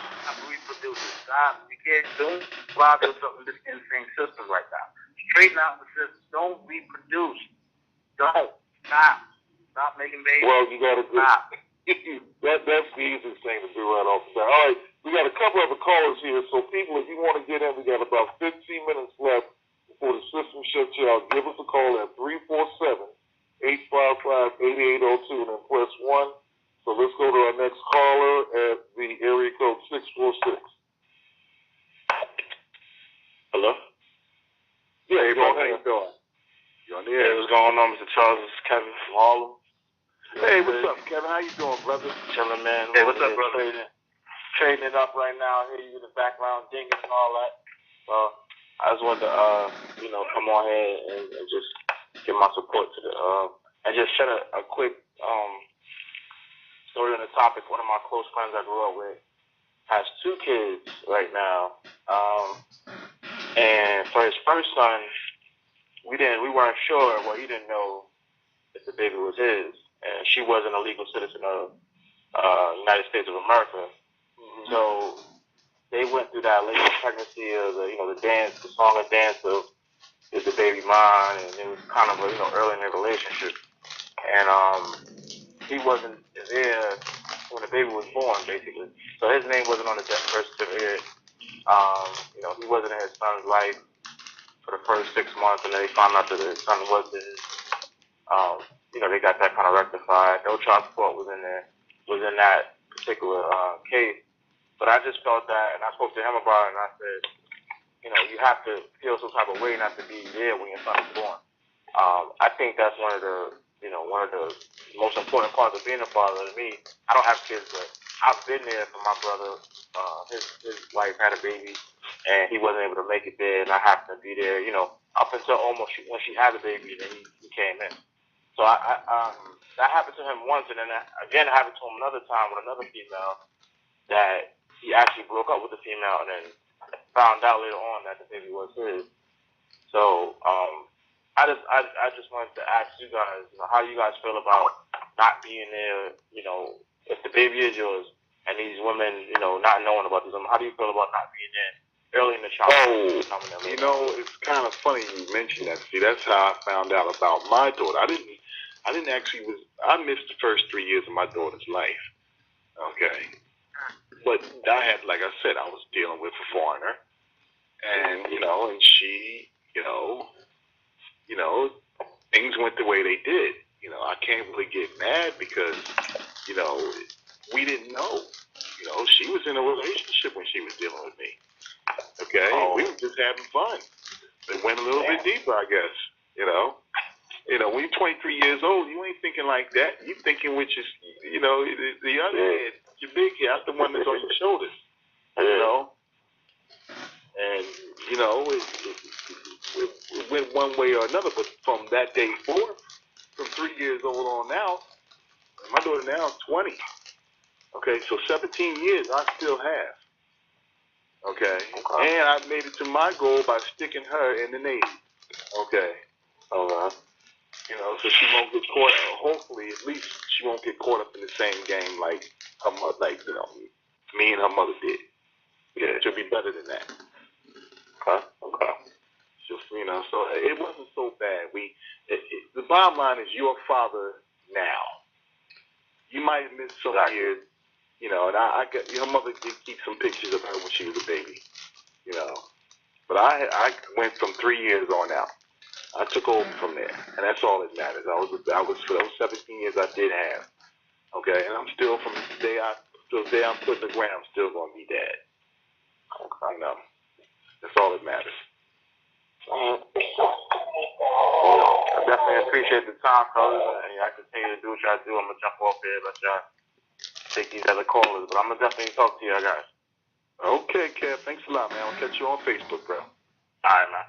reproducing. Stop. You can't do it. Fly to something this insane system right now. Straighten out the system. Don't reproduce. Don't. Stop. Stop making babies. Well, you got to stop. That's the easiest thing to do right off the bat. All right, we got a couple other callers here, so people, if you want to get in, we got about 15 minutes left before the system shuts you out. Give us a call at 347-855-8802 and then press 1. So let's go to our next caller at the area code 646. Hello? Yeah, hey, bro, how you doing? You on the air? Hey, what's going on, Mr. Charles? This is Kevin from Harlem. Hey, what's up, Kevin? How you doing, brother? Chilling, man. Hey, what's up, brother? Trading it up right now. I hear you in the background, dinging and all that. I just wanted to, come on here and just give my support to the, and just share a quick story on the topic. One of my close friends I grew up with has 2 kids right now, and for his first son, we weren't sure. Well, he didn't know if the baby was his, and she wasn't a legal citizen of United States of America, so they went through that late pregnancy of the song and dance of "Is the Baby Mine," and it was kind of early in their relationship. and he wasn't there when the baby was born, basically. So his name wasn't on the death birth certificate. You know, he wasn't in his son's life for the first 6 months, and then they found out that his son was his. You know, they got that kind of rectified. No child support was in that particular case. But I just felt that, and I spoke to him about it, and I said, you know, you have to feel some type of way not to be there when your son is born. I think that's one of the most important parts of being a father to me. I don't have kids, but I've been there for my brother. His wife had a baby, and he wasn't able to make it there, and I happened to be there, you know, up until almost when she had the baby, then he came in. So that happened to him once, and then again it happened to him another time with another female that he actually broke up with the female and then found out later on that the baby was his. So I just wanted to ask you guys, you know, how you guys feel about not being there, you know, if the baby is yours and these women, you know, not knowing about these women, how do you feel about not being there early in the childhood? You know, it's kind of funny you mentioned that. See, that's how I found out about my daughter. I missed the first 3 years of my daughter's life. Okay. But I had, like I said, I was dealing with a foreigner, and you know, and she, you know, things went the way they did. You know, I can't really get mad because, you know, we didn't know. You know, she was in a relationship when she was dealing with me. Okay, we were just having fun. It went a little bit deeper, I guess. You know, when you're 23 years old, you ain't thinking like that. You thinking with your, you know, the other head. Your big head, the one that's on your shoulders, you know, and you know it went one way or another. But from that day forward, from 3 years old on now, my daughter now is 20. Okay, so 17 years I still have. Okay, and I made it to my goal by sticking her in the Navy. Okay, you know, so she won't get caught. Hopefully, at least she won't get caught up in the same game like her mother, like, you know, me and her mother did. Yeah, she'll be better than that. Okay. Just, you know, so it wasn't so bad. The bottom line is you're a father now. You might have missed some years, you know, and I got her mother did keep some pictures of her when she was a baby, you know. But I went from 3 years on out. I took over from there, and that's all that matters. I was for those 17 years I did have. Okay, and I'm still from the day I'm put in the ground, I'm still gonna be dad. Okay, I know. That's all that matters. I definitely appreciate the time, fellas, and I continue to do what y'all do. I'm gonna jump off here, let y'all take these other callers, but I'm gonna definitely talk to y'all guys. Okay, Kev. Thanks a lot, man. I'll catch you on Facebook, bro. All right, man.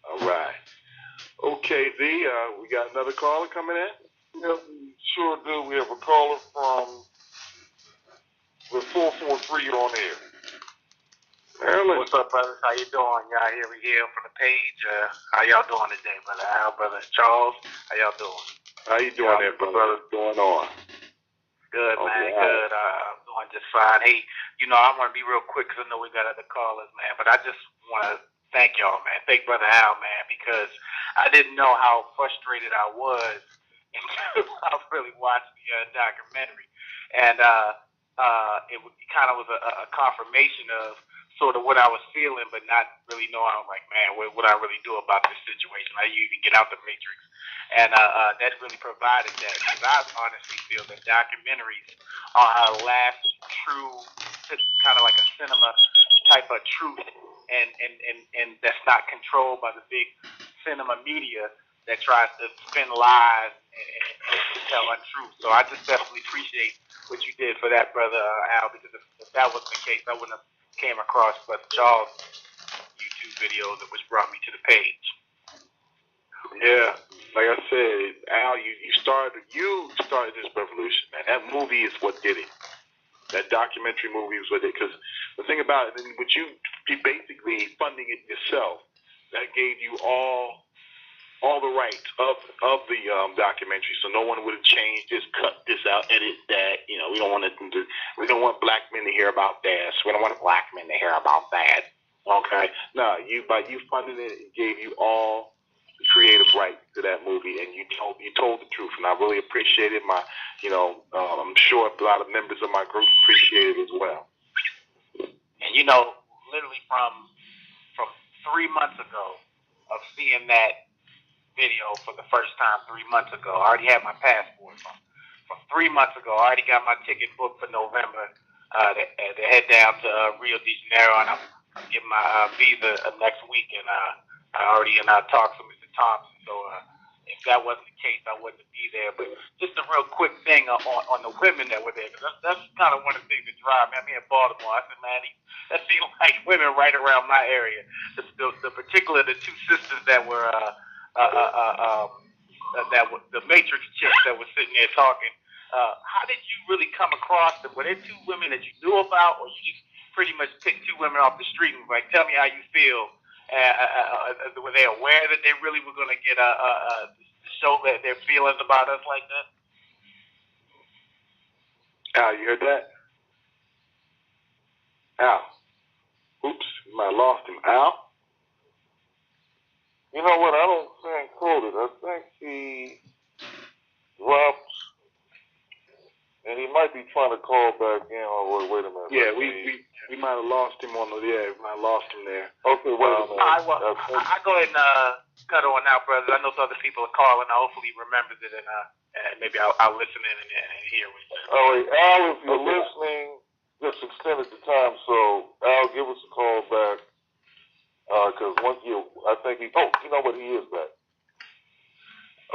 All right. Okay, V. We got another caller coming in. Yep, we sure do. We have a caller from the 443 on air. Maryland. What's up, brothers? How you doing? Y'all here from the page. How y'all doing today, brother Al, brother Charles? How y'all doing? How you doing there, brother? What's going on? Good, man. Good. I'm doing just fine. Hey, you know, I want to be real quick because I know we got other callers, man. But I just want to thank y'all, man. Thank Brother Al, man, because I didn't know how frustrated I was until I really watched the documentary. And it kind of was a confirmation of sort of what I was feeling, but not really knowing. I'm like, man, what I really do about this situation? How you even get out the matrix? And that really provided that, because I honestly feel that documentaries are our last true, kind of like a cinema type of truth, and that's not controlled by the big cinema media that tries to spin lies and tell untruth. So I just definitely appreciate what you did for that, brother Al, because if that wasn't the case, I wouldn't have came across Brother Charles' YouTube video which brought me to the page. Yeah, like I said, Al, you started this revolution, man. That movie is what did it. That documentary movie was what did it. Because the thing about it, with you basically funding it yourself, that gave you all the rights of the documentary, so no one would have changed this, cut this out, edit that. You know, we don't want black men to hear about this. We don't want black men to hear about that. Okay, no, by you funding it, it gave you all creative rights to that movie, and you told the truth, and I really appreciate it. I'm sure a lot of members of my group appreciate it as well. And literally from 3 months ago of seeing that video for the first time 3 months ago, I already had my passport from 3 months ago. I already got my ticket booked for November to head down to Rio de Janeiro, and I'm getting my visa next week, and I already talked to Mr. Thompson, so if that wasn't the case, I wouldn't be there. But just a real quick thing on the women that were there, because that's kind of one of the things that drive me. I'm here in Baltimore. I said, man, that seemed like women right around my area. The two sisters that were the Matrix chicks that were sitting there talking. How did you really come across them? Were there two women that you knew about, or you just pretty much picked two women off the street and like, tell me how you feel? Were they aware that they really were going to get show their feelings about us like that? Al, you heard that? Al. Oops, you might have lost him. Al? You know what? I don't think quoted. I think he dropped, and he might be trying to call back in. Oh, wait a minute. Yeah, we might have lost him we might have lost him there. Okay, wait a minute. I go ahead and cut on out, brothers. I know some other people are calling. Hopefully he remembers it, and maybe I'll listen in and hear what he says. All right, Al, if you're listening, just extended the time. So, Al, give us a call back. Because I think you know what, he is back.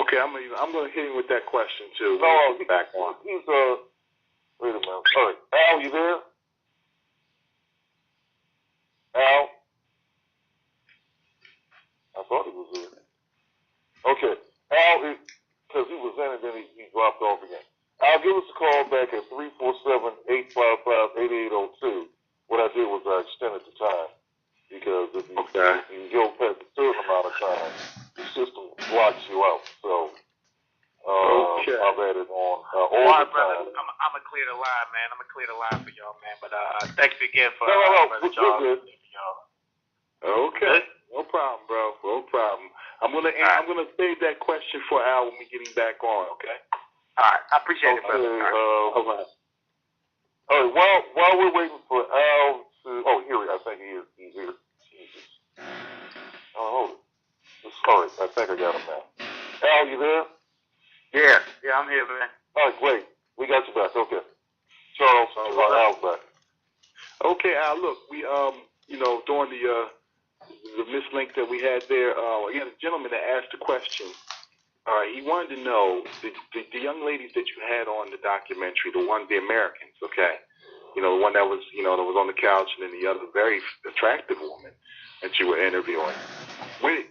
Okay, I'm gonna hit him with that question too. No, back on. He's wait a minute. All right, Al, you there? Al? I thought he was there. Okay, Al, because he was in and then he dropped off again. Al, give us a call back at 347-855-8802. What I did was I extended the time. Because if you go past a certain amount of time, the system blocks you out. So, I've added on all the time. I'm going to clear the line, man. I'm going to clear the line for y'all, man. But thanks again for Brother Charles. Okay. No problem, bro. No problem. I'm gonna save that question for Al when we get him back on, okay? All right. I appreciate it, brother. All right. While we're waiting for Al to... here I think he is. He's here. Jesus. Hold it. Sorry, I think I got him now. Al, you there? Yeah, I'm here, man. All right, great. We got you back. Okay. Charles, Al's back. Okay, Al, look, we, during the mislink that we had there, we had a gentleman that asked a question. He wanted to know, the young ladies that you had on the documentary, the Americans, okay? The one that was, that was on the couch, and then the other very attractive woman that you were interviewing. He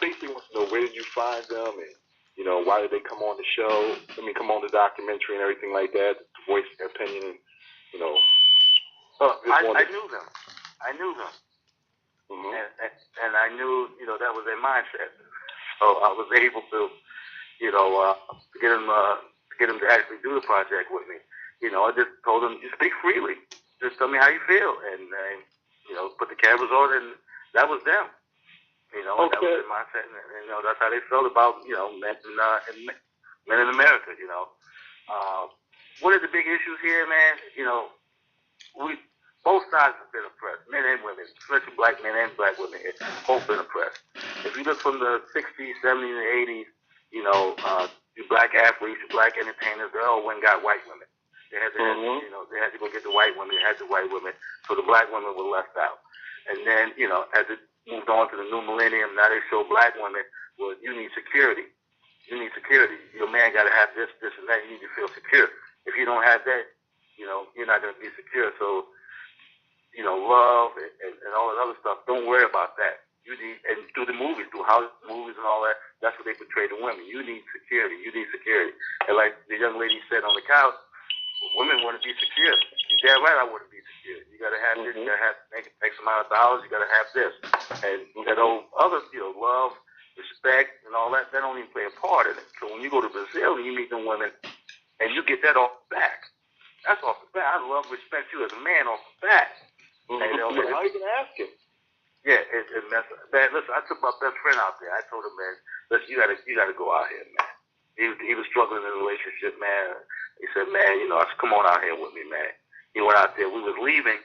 basically wants to know, where did you find them, and, why did they come on the show? Come on the documentary and everything like that, to voice their opinion, and, I knew them. Mm-hmm. And I knew, that was their mindset. So I was able to, get them to actually do the project with me. I just told them, just speak freely. Just tell me how you feel. And put the cameras on, and that was them. And that was their mindset. And that's how they felt about, men in America, One of the big issues here, man, both sides have been oppressed, men and women, especially black men and black women, both been oppressed. If you look from the 60s, 70s, and 80s, the black athletes, the black entertainers, they all went and got white women. They had to, they had to go get the white women. They had the white women, so the black women were left out. And then, as it moved on to the new millennium, now they show black women, well, you need security. You need security. Your man got to have this, and that. You need to feel secure. If you don't have that, you're not going to be secure. So, love and all that other stuff, don't worry about that. You need, and through the movies, through Hollywood movies and all that, that's what they portray to women. You need security. You need security. And like the young lady said on the couch, women want to be secure. You're damn right I want to be secure. You got to have this. You got to have make X amount of dollars. You got to have this. And that old other, love, respect, and all that, that don't even play a part in it. So when you go to Brazil and you meet them women, and you get that off the back, that's off the bat. I love, respect you as a man off the bat. Mm-hmm. How you gonna ask him? Yeah, it messed up. Man, listen, I took my best friend out there. I told him, man, listen, you gotta go out here, man. He was struggling in a relationship, man. He said, man, I said, come on out here with me, man. He went out there. We was leaving,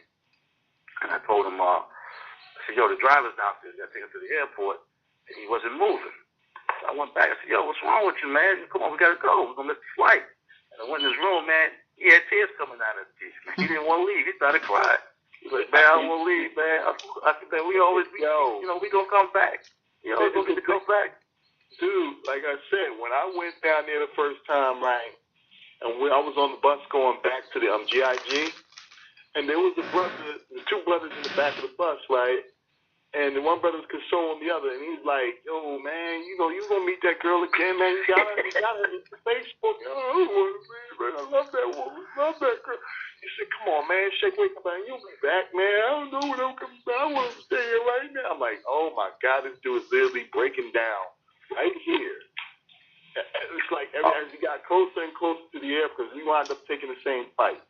and I told him, I said, yo, the driver's downstairs. I got to take him to the airport, and he wasn't moving. So I went back. I said, yo, what's wrong with you, man? Come on, we gotta go. We're gonna miss the flight. And I went in his room, man. He had tears coming out of his teeth. He didn't want to leave. He started crying. He's like, man, I don't want to leave, man. I said, man, we gonna come back. We gonna get to come back. Dude, like I said, when I went down there the first time, right, and I was on the bus going back to the GIG, and there was the two brothers in the back of the bus, right, and the one brother was consoling the other, and he's like, yo, man, you gonna meet that girl again, man. You got her on Facebook. Oh, man, I love that woman. Love that girl. He said, come on, man, shake, wake up, man. You'll be back, man. I don't know when I'm coming back. I want to stay here right now. I'm like, oh, my God, this dude is literally breaking down right here. It's like as he got closer and closer to the air, because we wound up taking the same flight.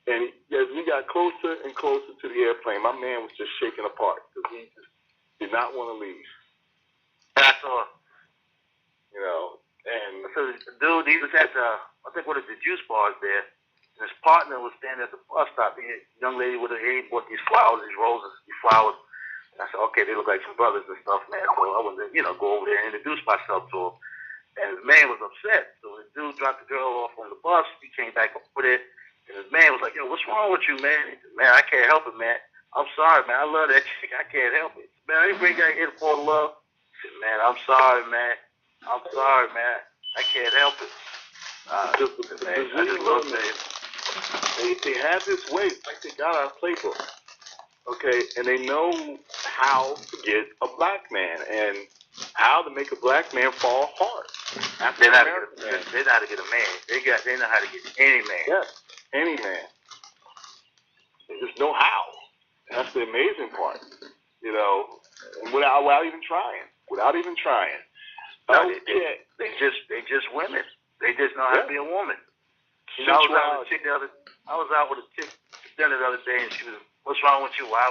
And as we got closer and closer to the airplane, my man was just shaking apart because he just did not want to leave. I saw, and so the dude, he was at I think one of the juice bars there. And his partner was standing at the bus stop. The young lady with her hair bought these flowers, these roses, these flowers. And I said, okay, they look like some brothers and stuff, man. So I wanted to, go over there and introduce myself to him. And the man was upset. So the dude dropped the girl off on the bus. He came back over there. And his man was like, yo, what's wrong with you, man? He said, man, I can't help it, man. I'm sorry, man. I love that chick. I can't help it. Man, I ain't bring that here for love. He said, man, I'm sorry, man. I'm sorry, man. I can't help it. I just love that. They have this way, like they got our playbook, okay, and they know how to get a black man and how to make a black man fall hard. They know how to get a man. They know how to get any man. Yes, any man. They just know how. That's the amazing part, without even trying. No, they just women. They just know how to be a woman. I was out with a chick dinner the other day, and she was, what's wrong with you? Why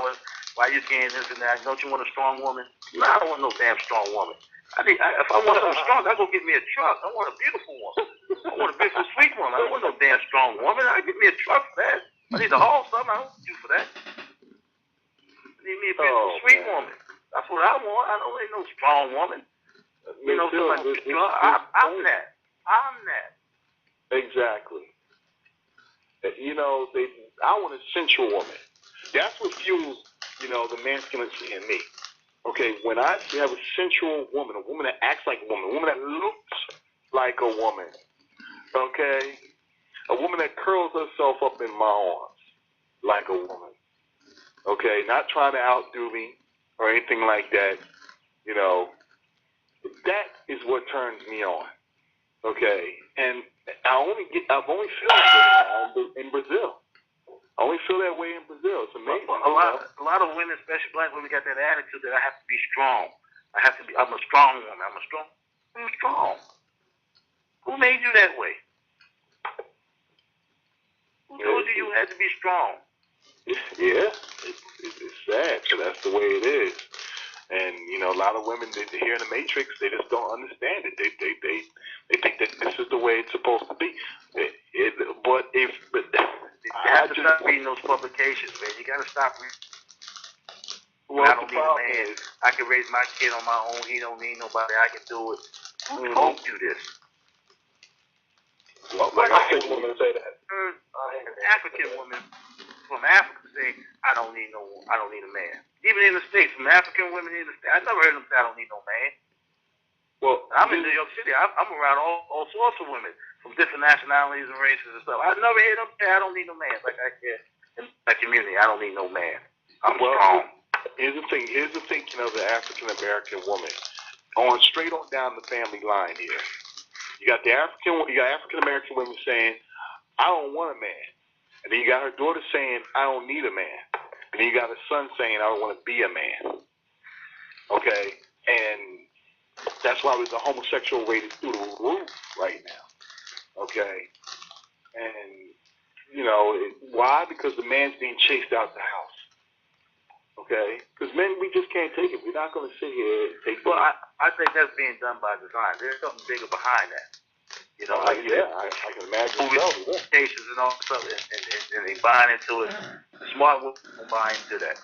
you can't this and that? Don't you want a strong woman? No, I don't want no damn strong woman. If I want something strong, I go get me a truck. I want a beautiful woman. I want a beautiful, sweet woman. I don't want no damn strong woman. I get me a truck for that. I need to haul something. I don't want you for that. I need me a beautiful, sweet woman. That's what I want. I don't need no strong woman. I'm that. Exactly. I want a sensual woman. That's what fuels, the masculinity in me. Okay, when I have a sensual woman, a woman that acts like a woman that looks like a woman, okay, a woman that curls herself up in my arms like a woman, okay, not trying to outdo me or anything like that, that is what turns me on, okay, and I've only feel that way in Brazil. I only feel that way in Brazil. It's amazing. A lot of women, especially black women, got that attitude that I have to be strong. I'm a strong woman. I'm strong. Who made you that way? Who told you had to be strong? Yeah, it's sad, but that's the way it is. And a lot of women, they hear in the Matrix, they just don't understand it. They think that this is the way it's supposed to be. You have to stop reading those publications, man. You got to stop reading. Well, I don't need a man. I can raise my kid on my own. He don't need nobody. I can do it. Who told you this? Like I heard women say that. An African woman from Africa say, I don't need a man. Even in the States, from African women in the States, I never heard them say, I don't need no man. Well, I'm in New York City. I'm around all sorts of women from different nationalities and races and stuff. I never heard them say, I don't need no man. Like I said, in my community, I don't need no man. I'm strong. Here's the thing, the African American woman. Going straight on down the family line here. You got African American women saying, I don't want a man. And then you got her daughter saying, I don't need a man. And then you got her son saying, I don't want to be a man. Okay? And that's why the homosexual rate is through the roof right now. Okay? And, why? Because the man's being chased out the house. Okay, because men, we just can't take it. We're not going to sit here and take. Well, I think that's being done by design. There's something bigger behind that. You know, like I can imagine movie stations and all stuff, and they buying into it. The smart women don't buy into that.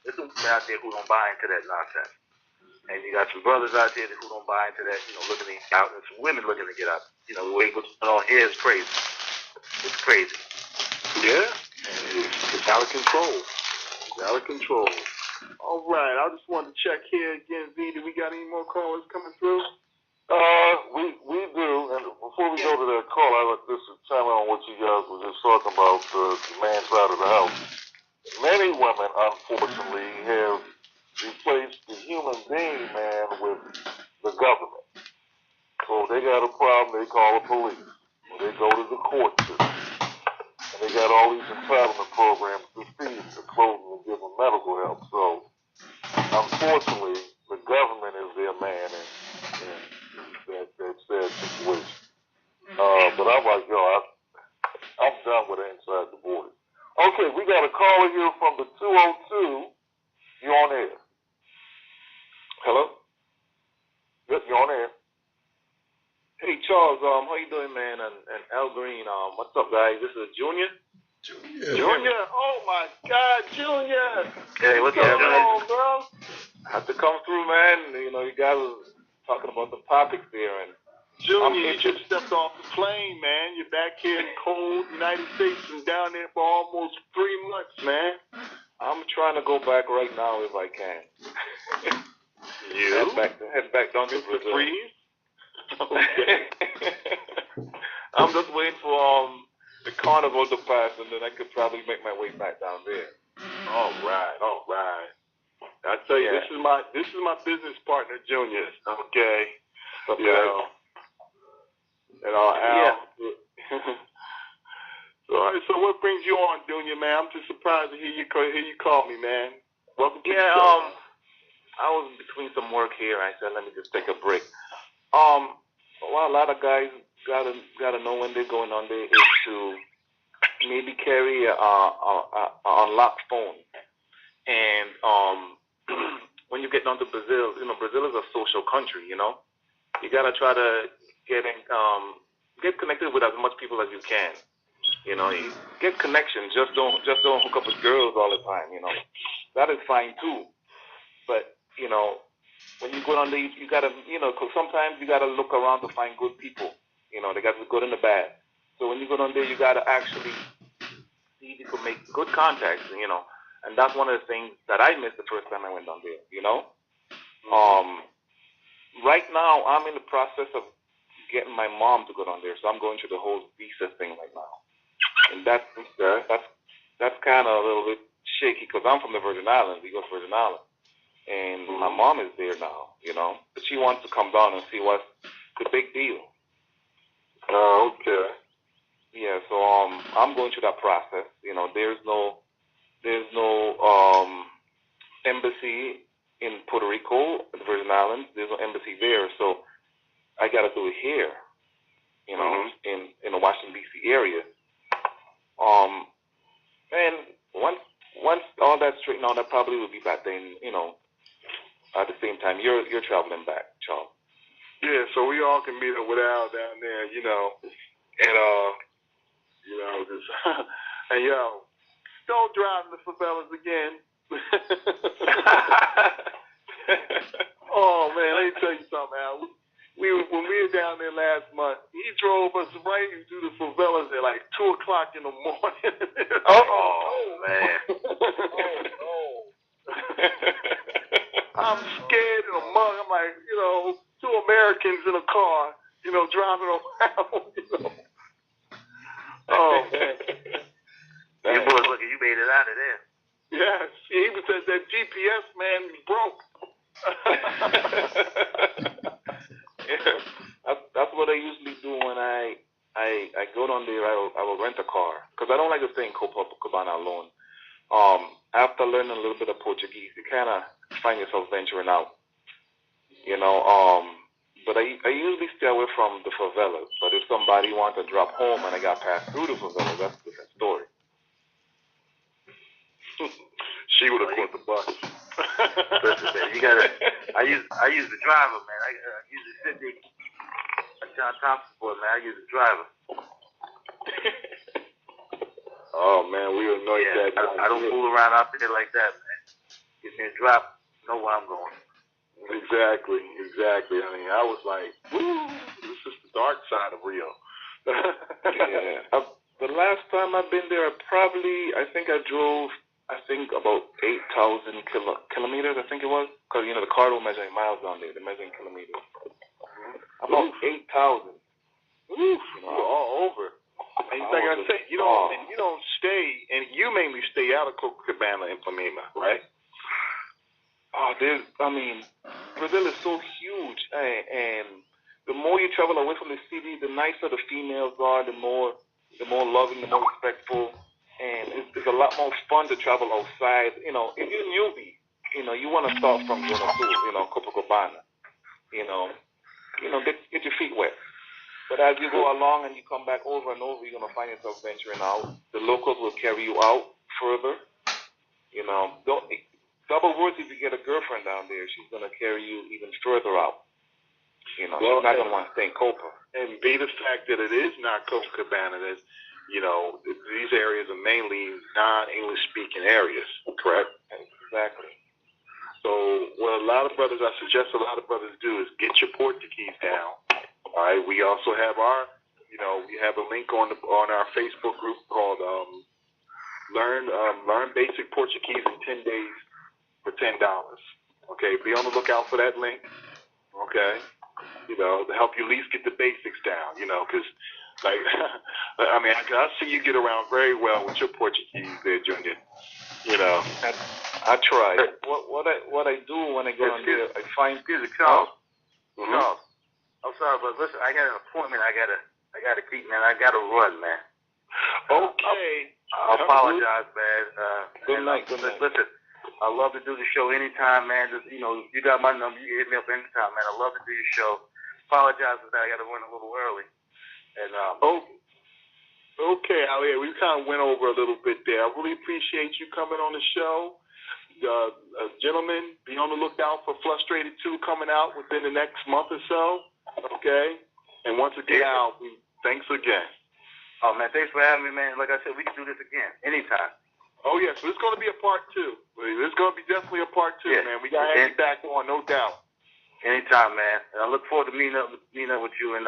There's some women out there who don't buy into that nonsense. And you got some brothers out there who don't buy into that, you know, looking to get out, and some women looking to get out. You know, the way what's going on here is crazy. It's crazy. Yeah, it's out of control. It's out of control. All right, I just wanted to check here again, Z. Do we got any more callers coming through? We do, and before we go to that call, I like this to chime in on what you guys were just talking about, the man's side of the house. Many women, unfortunately, have replaced the human being, man, with the government. So if they got a problem, they call the police. Or they go to the court system. And they got all these entitlement programs to feed them, to clothe them, and give them medical help. So, unfortunately, the government is their man in that sad situation. But I'm like, I'm done with it inside the border. Okay, we got a caller here from the 202. You're on air. Hello? Yep, you're on air. Hey, Charles, how you doing, man? And Al Green, what's up, guys? This is Junior. Junior? Oh, my God, Junior. Hey, what's up, man? Bro? I have to come through, man. You know, you guys were talking about the topics there, and Junior, you just stepped off the plane, man. You're back here in cold United States and down there for almost 3 months, man. I'm trying to go back right now if I can. You? Head back down to Brazil. Freeze? Okay. I'm just waiting for the carnival to pass, and then I could probably make my way back down there. All right. I tell you, this is my business partner, Junior. Okay. Al. So what brings you on, Junior, man? I'm just surprised to hear you call me, man. Welcome to the show. I was between some work here. I said, let me just take a break. Well, a lot of guys gotta know when they're going on there is to maybe carry a unlocked phone. And when you get down to Brazil, you know, Brazil is a social country. You know, you gotta try to get connected with as much people as you can. You know, you get connection. Just don't hook up with girls all the time. You know, that is fine too. But you know, when you go down there, you gotta, you know, because sometimes you gotta look around to find good people. You know, they got the good and the bad. So when you go down there, you gotta actually see if you can make good contacts. You know, and that's one of the things that I missed the first time I went down there. You know, right now I'm in the process of getting my mom to go down there, so I'm going through the whole visa thing right now, and that's kind of a little bit shaky because I'm from the Virgin Islands. We go to Virgin Islands. And my mom is there now, you know, but she wants to come down and see what's the big deal. Okay. Yeah, so I'm going through that process. You know, there's no embassy in Puerto Rico, the Virgin Islands. There's no embassy there, so I got to do it here. You know, in the Washington D.C. area. And once all that's straightened out, that probably will be back then. You know. At the same time, you're traveling back, Charles. Yeah, so we all can meet up with Al down there, you know, and you know, just and don't drive in the favelas again. Oh man, let me tell you something, Al. When we were down there last month, he drove us right into the favelas at like 2:00 in the morning. Oh man. I'm scared in a mug. I'm like, you know, 2 Americans in a car, you know, driving around, you know. Oh, man. Your boy, look, you made it out of there. Yes. He even said that GPS, man, broke. Yeah. That's what I usually do when I go down there. I will rent a car because I don't like to stay in Copacabana alone. After learning a little bit of Portuguese, you kind of find yourself venturing out, you know. But I usually stay away from the favelas. But if somebody wants to drop home and I got passed through the favelas, that's a different story. She would have caught the bus. Listen, man, you gotta. I use the driver, man. I usually sit there. John Thompson boy, man. I use the driver. Oh man, we anoint that. I don't fool around out there like that, man. Give me a drop, know where I'm going. Exactly. I mean, I was like, woo, this is the dark side of Rio. Yeah. The last time I've been there, I think I drove about 8,000 kilometers, I think it was. Because, the car don't measure in miles down there. They're measuring kilometers. About 8,000. All over. And like I said, you don't stay, and you mainly stay out of Copacabana and Ipanema, right? Brazil is so huge, and the more you travel away from the city, the nicer the females are, the more loving, the more respectful, and it's a lot more fun to travel outside. If you're a newbie, you want to start from Zona Sul, Copacabana, get your feet wet. But as you go along and you come back over and over, you're going to find yourself venturing out. The locals will carry you out further. Double words if you get a girlfriend down there. She's going to carry you even further out. She's not going to want to stay in Copa. And be the fact that it is not Copacabana, that, these areas are mainly non-English speaking areas, correct? Exactly. So what I suggest a lot of brothers do is get your Portuguese down. All right. We also have we have a link on our Facebook group called Learn Basic Portuguese in 10 days for $10. Okay. Be on the lookout for that link. Okay. To help you at least get the basics down. Because I see you get around very well with your Portuguese there, Junior. I try. What I do when I go down there, I find. Excuse me, Charles. Charles. I'm sorry, but listen, I got an appointment. I gotta keep, man. I gotta run, man. Okay. I apologize, man. Good night. Listen, I love to do the show anytime, man. Just, you got my number. You can hit me up anytime, man. I love to do your show. Apologize for that. I gotta run a little early. And okay, Ali, we kind of went over a little bit there. I really appreciate you coming on the show. Gentlemen, be on the lookout for Frustrated 2 coming out within the next month or so. Okay? And once again, thanks again. Oh, man, thanks for having me, man. Like I said, we can do this again anytime. Oh, yeah, so it's going to be a part 2. It's going to be definitely a part 2, man. We got to have you back on, no doubt. Anytime, man. And I look forward to meeting up with you in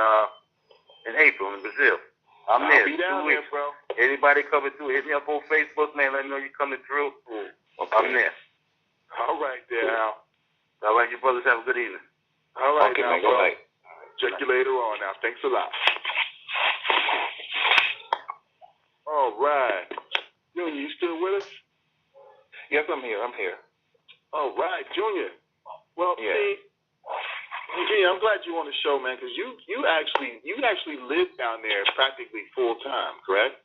April in Brazil. I'll be down there, bro. Anybody coming through, hit me up on Facebook, man. Let me know you're coming through. Okay. I'm there. All right, there, Al. All right, you brothers have a good evening. All right, okay, now, man. Good night. Check you later on now. Thanks a lot. All right. Junior, you still with us? Yes, I'm here. All right, Junior. Well, yeah. See, Junior, I'm glad you're on the show, man, because you actually live down there practically full time, correct?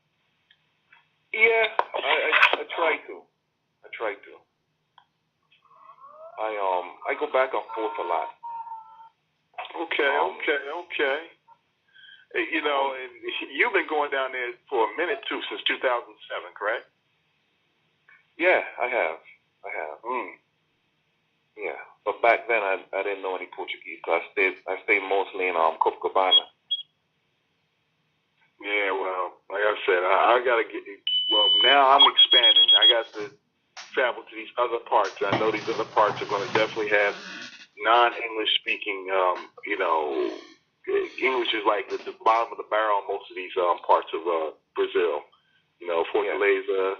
Yeah, I try to. I go back and forth a lot. Okay. And you've been going down there for a minute too, since 2007, correct? Yeah, I have. Yeah, but back then I didn't know any Portuguese, so I stayed mostly in Copacabana. Yeah, well, like I said, I gotta get. Well, now I'm expanding. I got to travel to these other parts. I know these other parts are going to definitely have non-English speaking. English is like at the bottom of the barrel in most of these parts of Brazil. Fortaleza.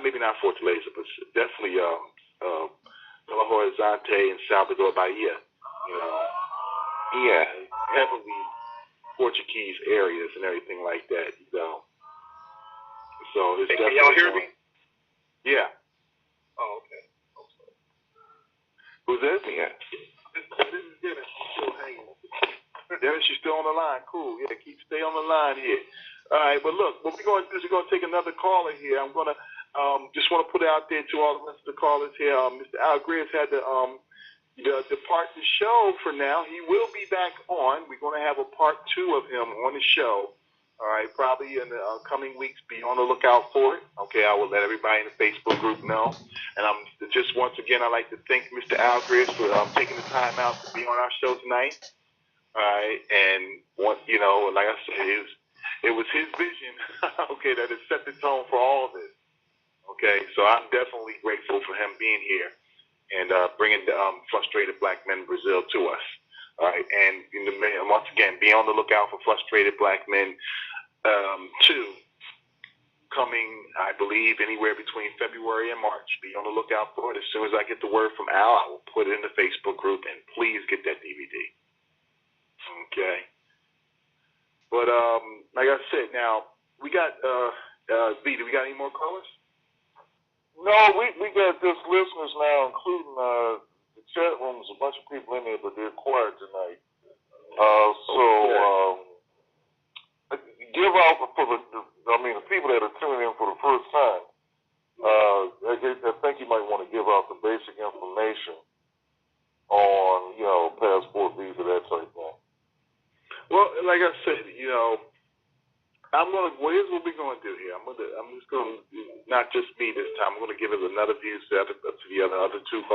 Maybe not Fortaleza, but definitely Belo Horizonte and Salvador Bahia. Yeah, heavily Portuguese areas and everything like that. So it's definitely. Can y'all hear me? Yeah. Oh, okay. Who's this? Yeah. This is Dennis. She's still hanging. Dennis, you're still on the line. Cool. Yeah, stay on the line here. All right, but look, what we're going to do is we're going to take another caller here. I'm going to just want to put it out there to all the rest of the callers here. Mr. Al Greeze had to depart the show for now. He will be back on. We're going to have a part 2 of him on the show. All right, probably in the coming weeks, be on the lookout for it. Okay, I will let everybody in the Facebook group know. And I'm just once again, I'd like to thank Mr. Al Greeze for taking the time out to be on our show tonight. All right, and like I said, it was his vision, okay, that has set the tone for all of this. Okay, so I'm definitely grateful for him being here and bringing the frustrated black men in Brazil to us. All right, and once again, be on the lookout for Frustrated Black Men 2, coming, I believe, anywhere between February and March. Be on the lookout for it. As soon as I get the word from Al, I will put it in the Facebook group, and please get that DVD. Okay. But like I said, now we got B. Do we got any more callers? No, we got just listeners now, including the chat room. There's a bunch of people in there, but they're quiet tonight. Give out for the people that are tuning in for the first time. I think you might want to give out the basic information on, passport, visa, that type of thing. Well, like I said, here's what we're going to do here. I'm just going to, not just me this time, I'm going to give it another view to the other two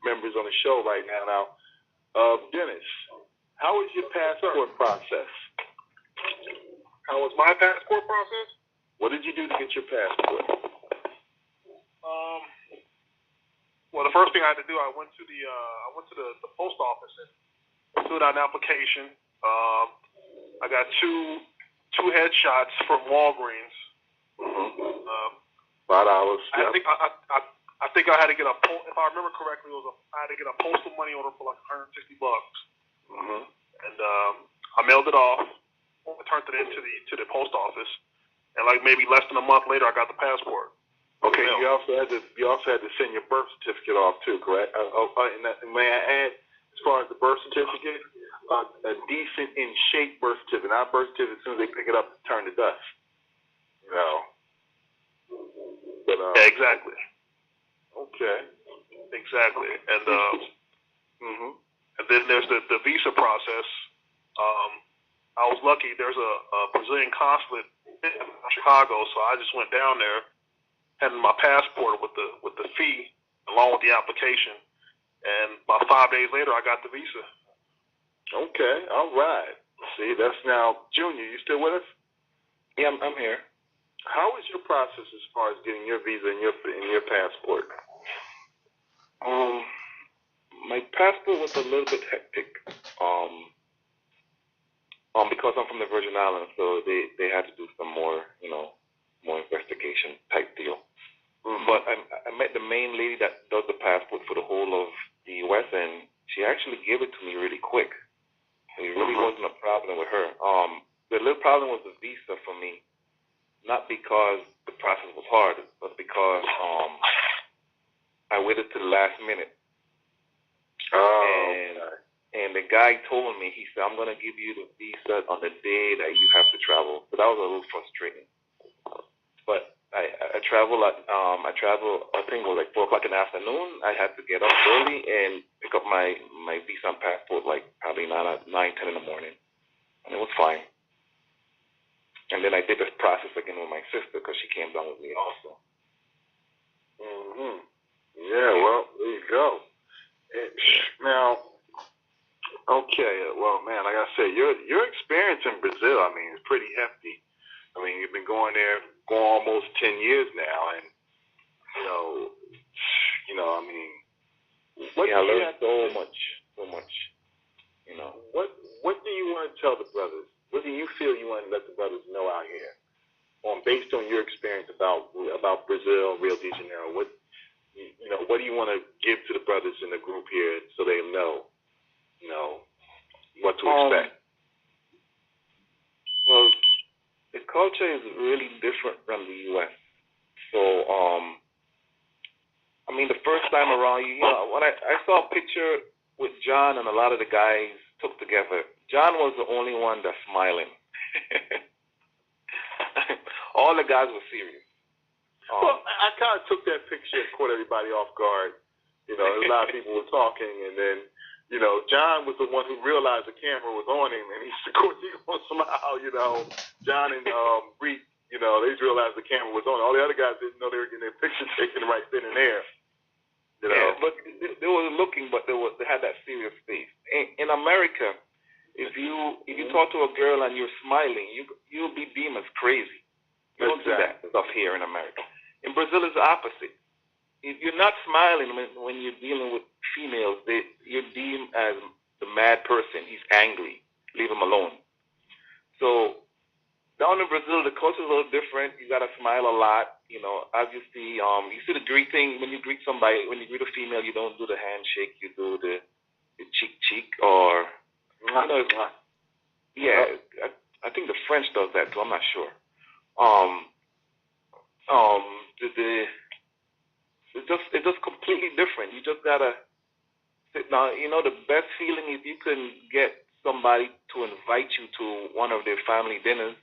members on the show right now. Now, Dennis, how is your passport process? How was my passport process? What did you do to get your passport? Well, the first thing I had to do, I went to the post office and filled out an application. I got two headshots from Walgreens. $5. I think I had to get if I remember correctly, I had to get a postal money order for like $160. And I mailed it off. I turned it into the post office, and like maybe less than a month later, I got the passport. Okay, you also had to send your birth certificate off too, correct? And may I add, as far as the birth certificate, a decent in shape birth certificate. Not a birth certificate as soon as they pick it up, turn to dust. But yeah, exactly. Okay. Exactly, and and then there's the visa process. I was lucky. There's a Brazilian consulate in Chicago, so I just went down there, had my passport with the fee along with the application, and about 5 days later, I got the visa. Okay, all right. See, that's now Junior. You still with us? Yeah, I'm here. How is your process as far as getting your visa and your passport? My passport was a little bit hectic. Because I'm from the Virgin Islands, so they had to do some more, more investigation type deal. But I met the main lady that does the passport for the whole of the U.S., and she actually gave it to me really quick. It really wasn't a problem with her. The little problem was the visa for me, not because the process was hard, but because I waited to the last minute. And the guy told me, he said, I'm going to give you the visa on the day that you have to travel. So that was a little frustrating. But I traveled, I think it was like 4 o'clock in the afternoon. I had to get up early and pick up my visa and passport like probably 9, 10 in the morning. And it was fine. And then I did this process again with my sister because she came down with me also. Yeah, well, there you go. Now, okay, well, man, like I said, your experience in Brazil, I mean, is pretty hefty. I mean, you've been going there almost 10 years now, and I mean, I learned so much. What do you want to tell the brothers? What do you feel you want to let the brothers know out here, based on your experience about Brazil, Rio de Janeiro? What do you want to give to the brothers in the group here so they know, what to expect? Well, the culture is really different from the U.S. So, I mean, the first time around, when I saw a picture with John and a lot of the guys took together, John was the only one that's smiling. All the guys were serious. Well, I kind of took that picture and caught everybody off guard. A lot of people were talking, and then you know, John was the one who realized the camera was on him, and of course, he was somehow, you know, John and Reed, you know, they realized the camera was on. All the other guys didn't know they were getting their picture taken right then and there. You know? Yeah, but they were looking, but they had that serious face. In America, if you talk to a girl and you're smiling, you'll be deemed as crazy. You don't do that stuff here in America. In Brazil, it's the opposite. If you're not smiling when you're dealing with females, you're deemed as the mad person. He's angry. Leave him alone. So down in Brazil, the culture is a little different. You gotta smile a lot. You know, obviously, you see the greeting when you greet somebody. When you greet a female, you don't do the handshake. You do the cheek or you know, yeah. I think the French does that too. I'm not sure. It's just completely different. You just gotta sit down. You know, the best feeling is you can get somebody to invite you to one of their family dinners.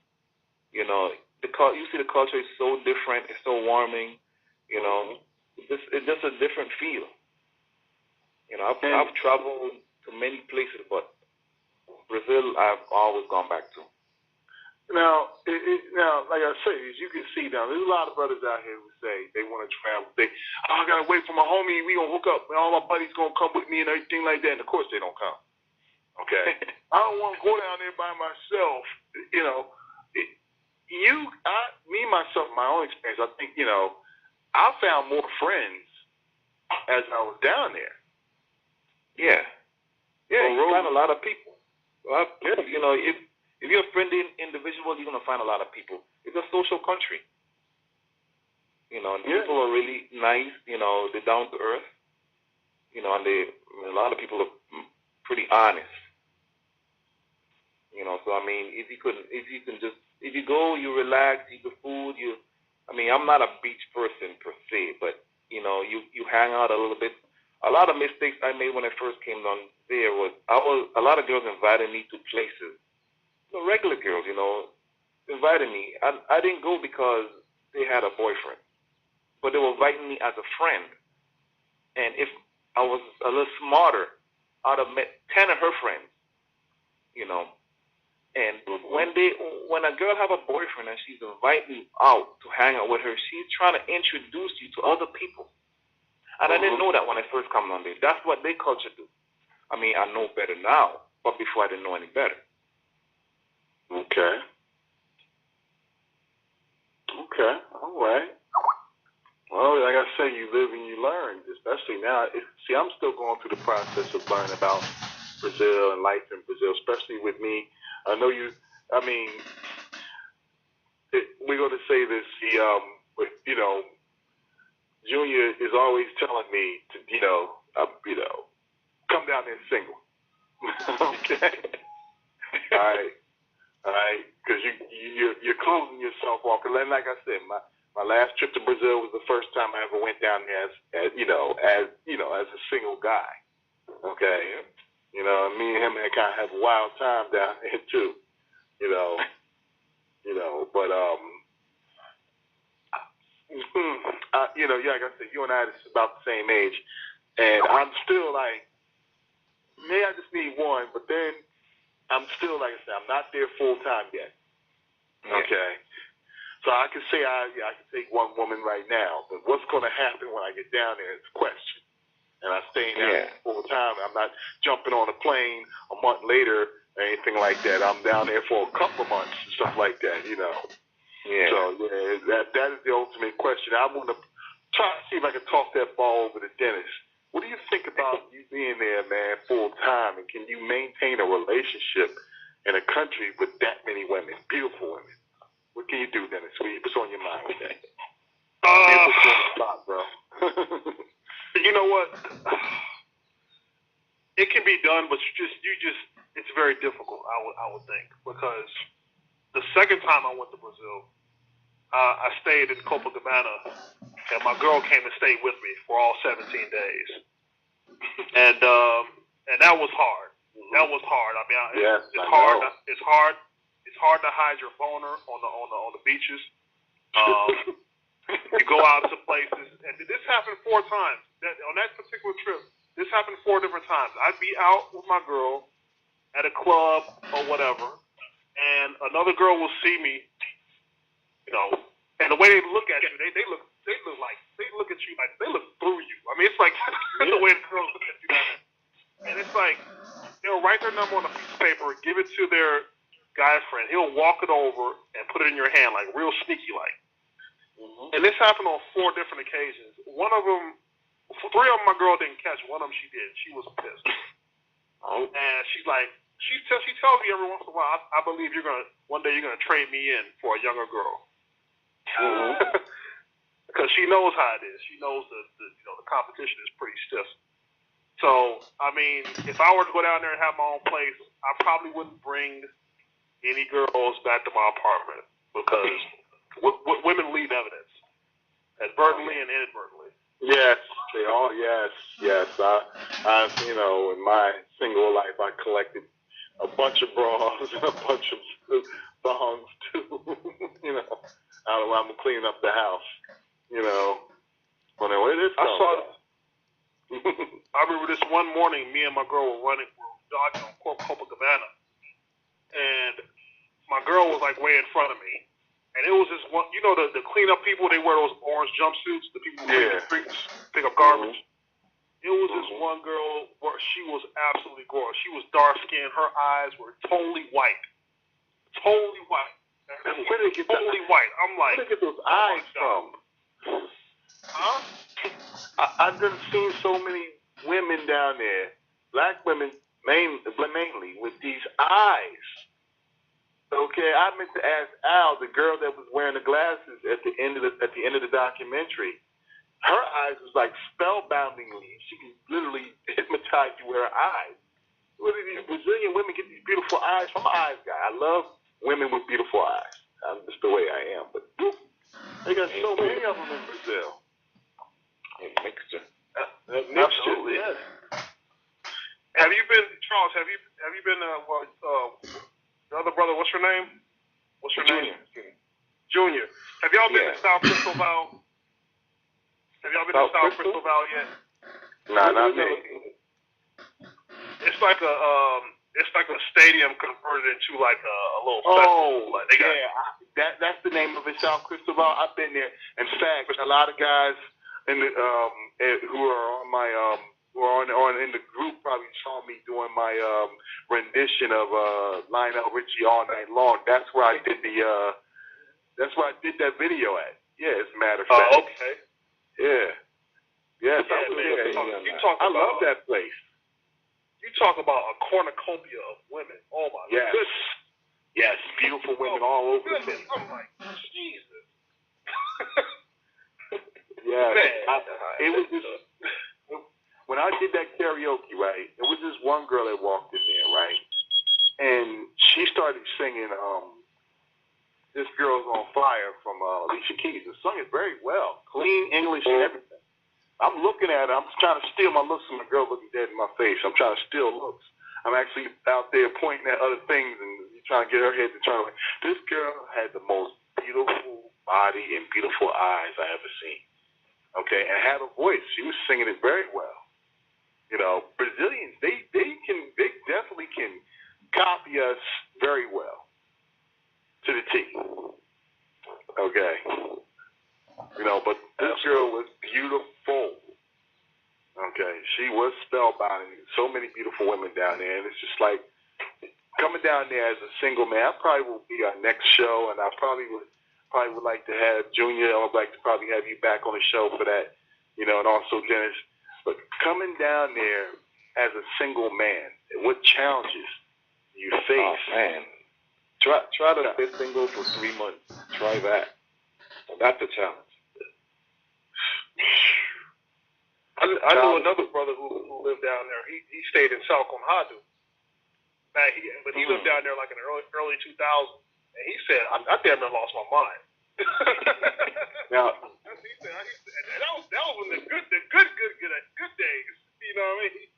You know, you see the culture is so different. It's so warming. You know, it's just a different feel. You know, I've traveled to many places, but Brazil I've always gone back to. Now, like I say, as you can see now, there's a lot of brothers out here who say they want to travel. I gotta wait for my homie. We gonna hook up. All my buddies gonna come with me and everything like that. And of course, they don't come. Okay, I don't want to go down there by myself. You know, myself, my own experience. I think I found more friends as I was down there. Yeah, you find a lot of people. Well, you know, if you're a friendly individual, you're going to find a lot of people. It's a social country. You know, and people are really nice. You know, they're down to earth. You know, and a lot of people are pretty honest. You know, so I mean, if you go, you relax, eat the food. I'm not a beach person per se, but you know, you hang out a little bit. A lot of mistakes I made when I first came down there was a lot of girls invited me to places. Regular girls, you know, invited me. I didn't go because they had a boyfriend, but they were inviting me as a friend. And if I was a little smarter, I'd have met 10 of her friends, you know. And when a girl have a boyfriend and she's inviting you out to hang out with her, she's trying to introduce you to other people. And I didn't know that when I first come down there. That's what their culture do. I mean, I know better now, but before I didn't know any better. Okay. All right. Well, like I say, you live and you learn, especially now. See, I'm still going through the process of learning about Brazil and life in Brazil, especially with me. I know you, we're going to say this, Junior is always telling me to, come down there single. Okay? All right, because you're closing yourself off. And like I said, my last trip to Brazil was the first time I ever went down there as a single guy. Okay, me and him had kind of had a wild time down there too. But like I said, you and I is about the same age, and I'm still like, maybe I just need one, but then I'm still, like I said, I'm not there full time yet. Okay. So I can say I can take one woman right now, but what's going to happen when I get down there is a question. And I'm staying down there full time. I'm not jumping on a plane a month later or anything like that. I'm down there for a couple of months and stuff like that, Yeah. So that is the ultimate question. I want to try to see if I can talk that ball over to Dennis. What do you think about you being there, man, full time, and can you maintain a relationship in a country with that many women, beautiful women? What can you do, Dennis? What's on your mind with that? Bro. You know what? It can be done, but it's very difficult. I would think, because the second time I went to Brazil, I stayed in Copacabana, and my girl came and stayed with me for all 17 days, and that was hard. That was hard. I mean, it's hard. It's hard. It's hard to hide your boner on the beaches. You go out to places, and this happened 4 times. On that particular trip, this happened 4 different times. I'd be out with my girl at a club or whatever, and another girl will see me, and the way they look at you, they look at you like they look through you. I mean, it's like the way the girls look at you down there. And it's like they'll write their number on a piece of paper, give it to their guy friend. He'll walk it over and put it in your hand, like real sneaky like. Mm-hmm. And this happened on 4 different occasions. 3 of them, my girl didn't catch. One of them she did. She was pissed. Oh. And she's like, she tells me every once in a while, I believe one day you're gonna trade me in for a younger girl. Because she knows how it is. She knows the competition is pretty stiff. So, I mean, if I were to go down there and have my own place, I probably wouldn't bring any girls back to my apartment because women leave evidence, advertently and inadvertently. Yes, they all. Yes. I in my single life, I collected a bunch of bras and a bunch of thongs too. I'm gonna clean up the house. When where this I saw it. I remember this one morning, me and my girl were jogging on Copacabana, and my girl was like way in front of me, and it was this one, the cleanup people, they wear those orange jumpsuits, the people who clean the streets, pick up garbage. It was this one girl where she was absolutely gorgeous. She was dark skinned, her eyes were totally white. And where did they get white? I'm like, where did they get those eyes from? Huh? I've done seen so many women down there, black women mainly, with these eyes. Okay, I meant to ask Al, the girl that was wearing the glasses at the end of the documentary. Her eyes was like spellboundingly. She can literally hypnotize you with her eyes. Where do these Brazilian women get these beautiful eyes? I'm an eyes guy. I love women with beautiful eyes. I'm just the way I am. But they got so many of them in Brazil. Mixture. Absolutely. Yes. Have you been, Charles? Have you been? The other brother, what's your name? Junior. Junior. Have y'all been to South Crystal Valley? Have y'all been to South Crystal Valley yet? Nah, not me. It's like a stadium converted into like a little festival. Like that's the name of it, South Crystal Valley. I've been there. In fact, a lot of guys in the who are on my in the group probably saw me doing my rendition of Lionel Richie All Night Long. That's where I did that video at. Yeah, as a matter of fact. Okay. Yeah. Yes, I was there. I love that place. You talk about a cornucopia of women. Oh my goodness. Yes, beautiful women all over the place. I'm like, Jesus. Yeah. Man, it was just when I did that karaoke, right? It was this one girl that walked in there, right? And she started singing This Girl's on Fire from Alicia Keys. And sung it very well. Clean English and everything. I'm looking at her. I'm just trying to steal my looks from the girl looking dead in my face. I'm trying to steal looks. I'm actually out there pointing at other things and trying to get her head to turn away. This girl had the most beautiful body and beautiful eyes I ever seen. Okay, and had a voice. She was singing it very well. Brazilians, they definitely can copy us very well to the T. Okay. But this girl was beautiful. Okay, she was spellbound. So many beautiful women down there, and it's just like coming down there as a single man. I probably will be our next show, and I probably would like to have Junior. I would like to probably have you back on the show for that, and also Dennis. But coming down there as a single man, what challenges you face? Oh man, try to stay single for 3 months. Try that. That's a challenge. I know another brother who lived down there. He stayed in South Conhadu. But he lived down there like in the early 2000s. And he said, I damn near lost my mind. Now, he said, that was in the good days. You know what I mean?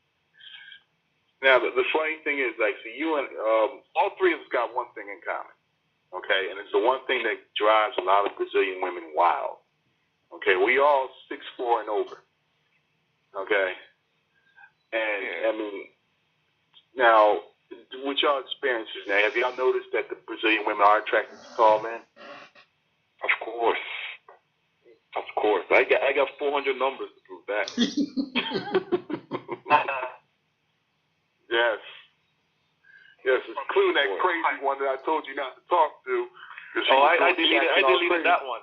Now, the funny thing is, like, so you and all three of us got one thing in common. Okay, and it's the one thing that drives a lot of Brazilian women wild. Okay, we all 6'4" and over. Okay, And I mean, now with y'all experiences, now have y'all noticed that the Brazilian women are attracted to tall men? Of course. I got 400 numbers to prove that. Yes, including that crazy one that I told you not to talk to. I deleted that one.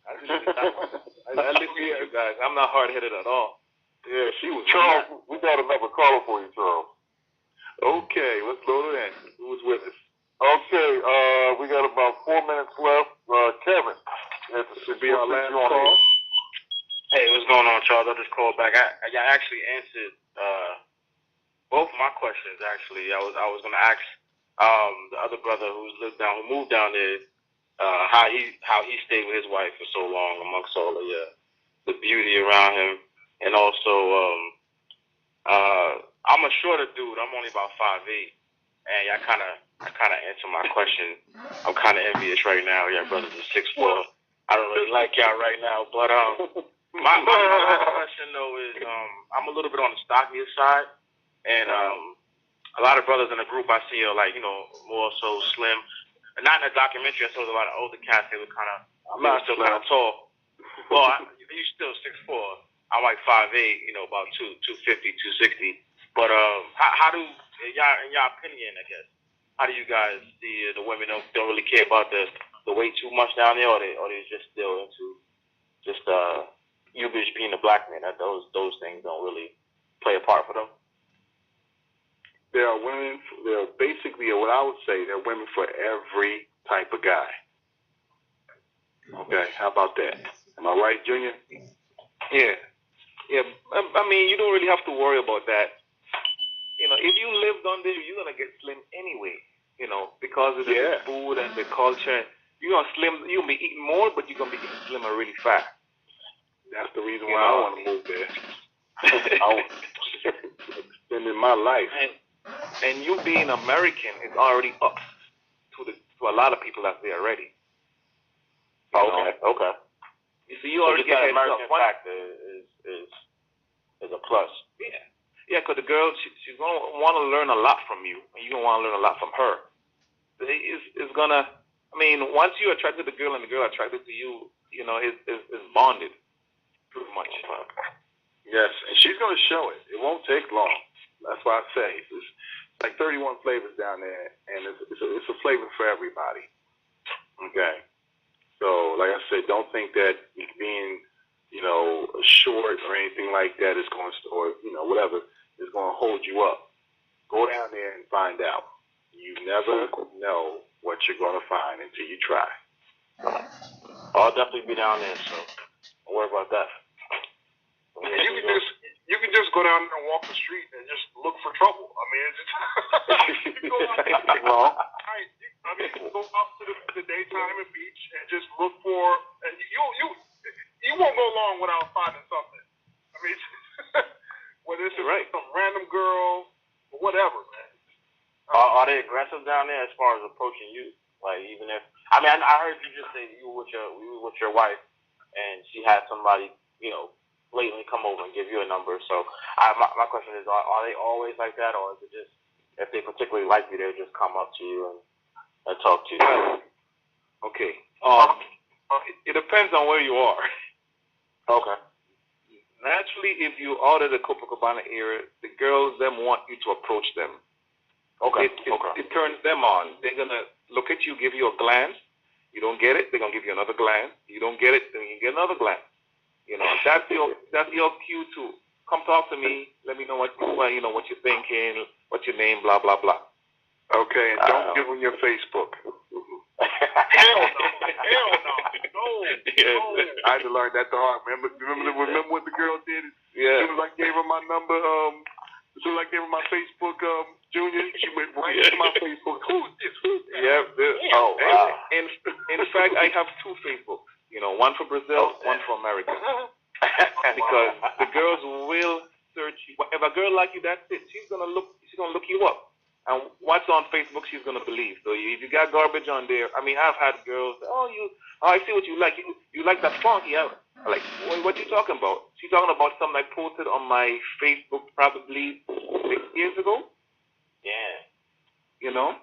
I listen to you guys. I'm not hard-headed at all. Yeah, she was. Charles, we got another caller for you, Charles. Okay, let's go to that. Who's with us? Okay, we got about 4 minutes left. Kevin, This should be our last call. Hey, what's going on, Charles? I just called back. I actually answered both of my questions. Actually, I was going to ask the other brother who moved down there, how he stayed with his wife for so long amongst all the beauty around him, and also I'm a shorter dude. I'm only about 5'8", and I kind of answered my question. I'm kind of envious right now. Yeah, brothers are 6'4". I don't really like y'all right now, but my question though is I'm a little bit on the stockier side, and a lot of brothers in the group I see are more so slim. Not in the documentary. I saw a lot of older cats. They were still kind of tall. Well, you still 6'4". I'm like 5'8", about 250, 260. But how do y'all, in your opinion, I guess, how do you guys see the women don't really care about the weight too much down there, or they just still into just you being a black man? That those things don't really play a part for them. There are women. There are basically what I would say. There are women for every type of guy. Okay, how about that? Am I right, Junior? Yeah. I mean, you don't really have to worry about that. If you live down there, you're gonna get slim anyway. Because of the food and the culture. You're gonna slim. You'll be eating more, but you're gonna be getting slimmer really fast. That's the reason why I want to move there. I want to extend my life. And you being American is already up to a lot of people out there already. Okay. You see, you already get American factor is a plus. Yeah, because the girl, she's going to want to learn a lot from you, and you're going to want to learn a lot from her. It's going to, I mean, once you're attracted to the girl and the girl attracted to you, it's bonded, pretty much. Yes, and she's going to show it. It won't take long. That's why I say it's like 31 flavors down there, and it's a flavor for everybody. Okay. So, like I said, don't think that being, short or anything like that is going to, or, whatever, is going to hold you up. Go down there and find out. You never know what you're going to find until you try. I'll definitely be down there, so don't worry about that. You can just go down there and walk the street and just look for trouble. I mean, it's just you go out you can go out to the daytime and beach and just look for, and you won't go long without finding something. I mean, whether it's some random girl or whatever, man. Are they aggressive down there as far as approaching you? Like, even if I heard you just say you were with your wife, and she had somebody blatantly come over and give you a number. So my question is, are they always like that, or is it just if they particularly like you, they'll just come up to you and talk to you? Okay. It depends on where you are. Okay. Naturally, if you out of the Copacabana area, the girls want you to approach them. Okay. It turns them on. They're gonna look at you, give you a glance. You don't get it, they're gonna give you another glance. You don't get it, then you get another glance. That's your cue to come talk to me. Let me know what you're thinking, what's your name, blah blah blah. Okay, and don't give them your Facebook. Hell no. I had to learn that the hard. Remember what the girl did? Yeah. As soon as I gave her my number, as soon as I gave her my Facebook, Junior, she went right to my Facebook. Who's this? Yeah. Oh, wow. In fact, I have two Facebooks. One for Brazil, one for America. Because the girls will search you. If a girl like you, that's it. She's gonna look you up. And what's on Facebook, she's gonna believe. So if you got garbage on there, I mean, I've had girls. I see what you like. You like that funk? Yeah. Like, what you talking about? She's talking about something I posted on my Facebook probably 6 years ago. Yeah. You know?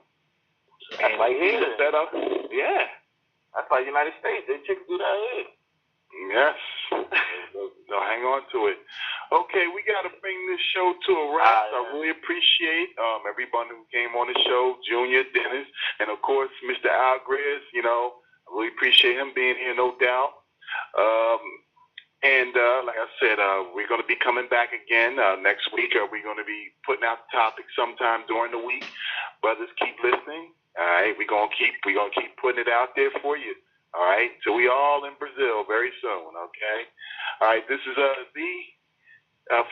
That's like here. Set up. Yeah. That's like United States. They chicks do that here. Yes. So hang on to it. Okay, we got to bring this show to a wrap. I really appreciate everyone who came on the show, Junior, Dennis, and, of course, Mr. Al Greeze. You know, I really appreciate him being here, no doubt. And like I said, we're going to be coming back again next week. We're going to be putting out the topic sometime during the week. Brothers, keep listening. All right, we're gonna keep putting it out there for you. All right, so we all in Brazil very soon. Okay. All right, this is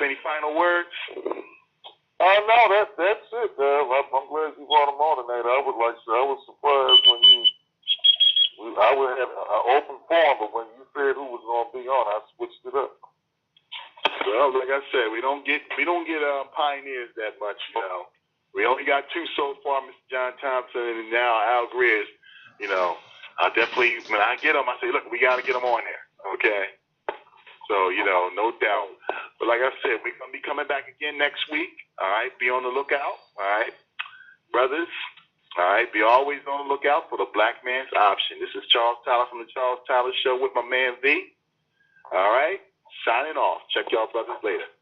any final words? No, that's it. I'm glad you brought them on tonight. I was surprised when I would have an open forum, but when you said who was going to be on, I switched it up. Well, like I said, we don't get pioneers that much, you know. We only got two so far, Mr. John Thompson and now Al Greeze. You know, I definitely, when I get them, I say, look, we got to get them on there, okay? So, you know, no doubt. But like I said, we're going to be coming back again next week, all right? Be on the lookout, all right? Brothers, all right? Be always on the lookout for the Black Man's Option. This is Charles Tyler from the Charles Tyler Show with my man V, all right? Signing off. Check y'all brothers later.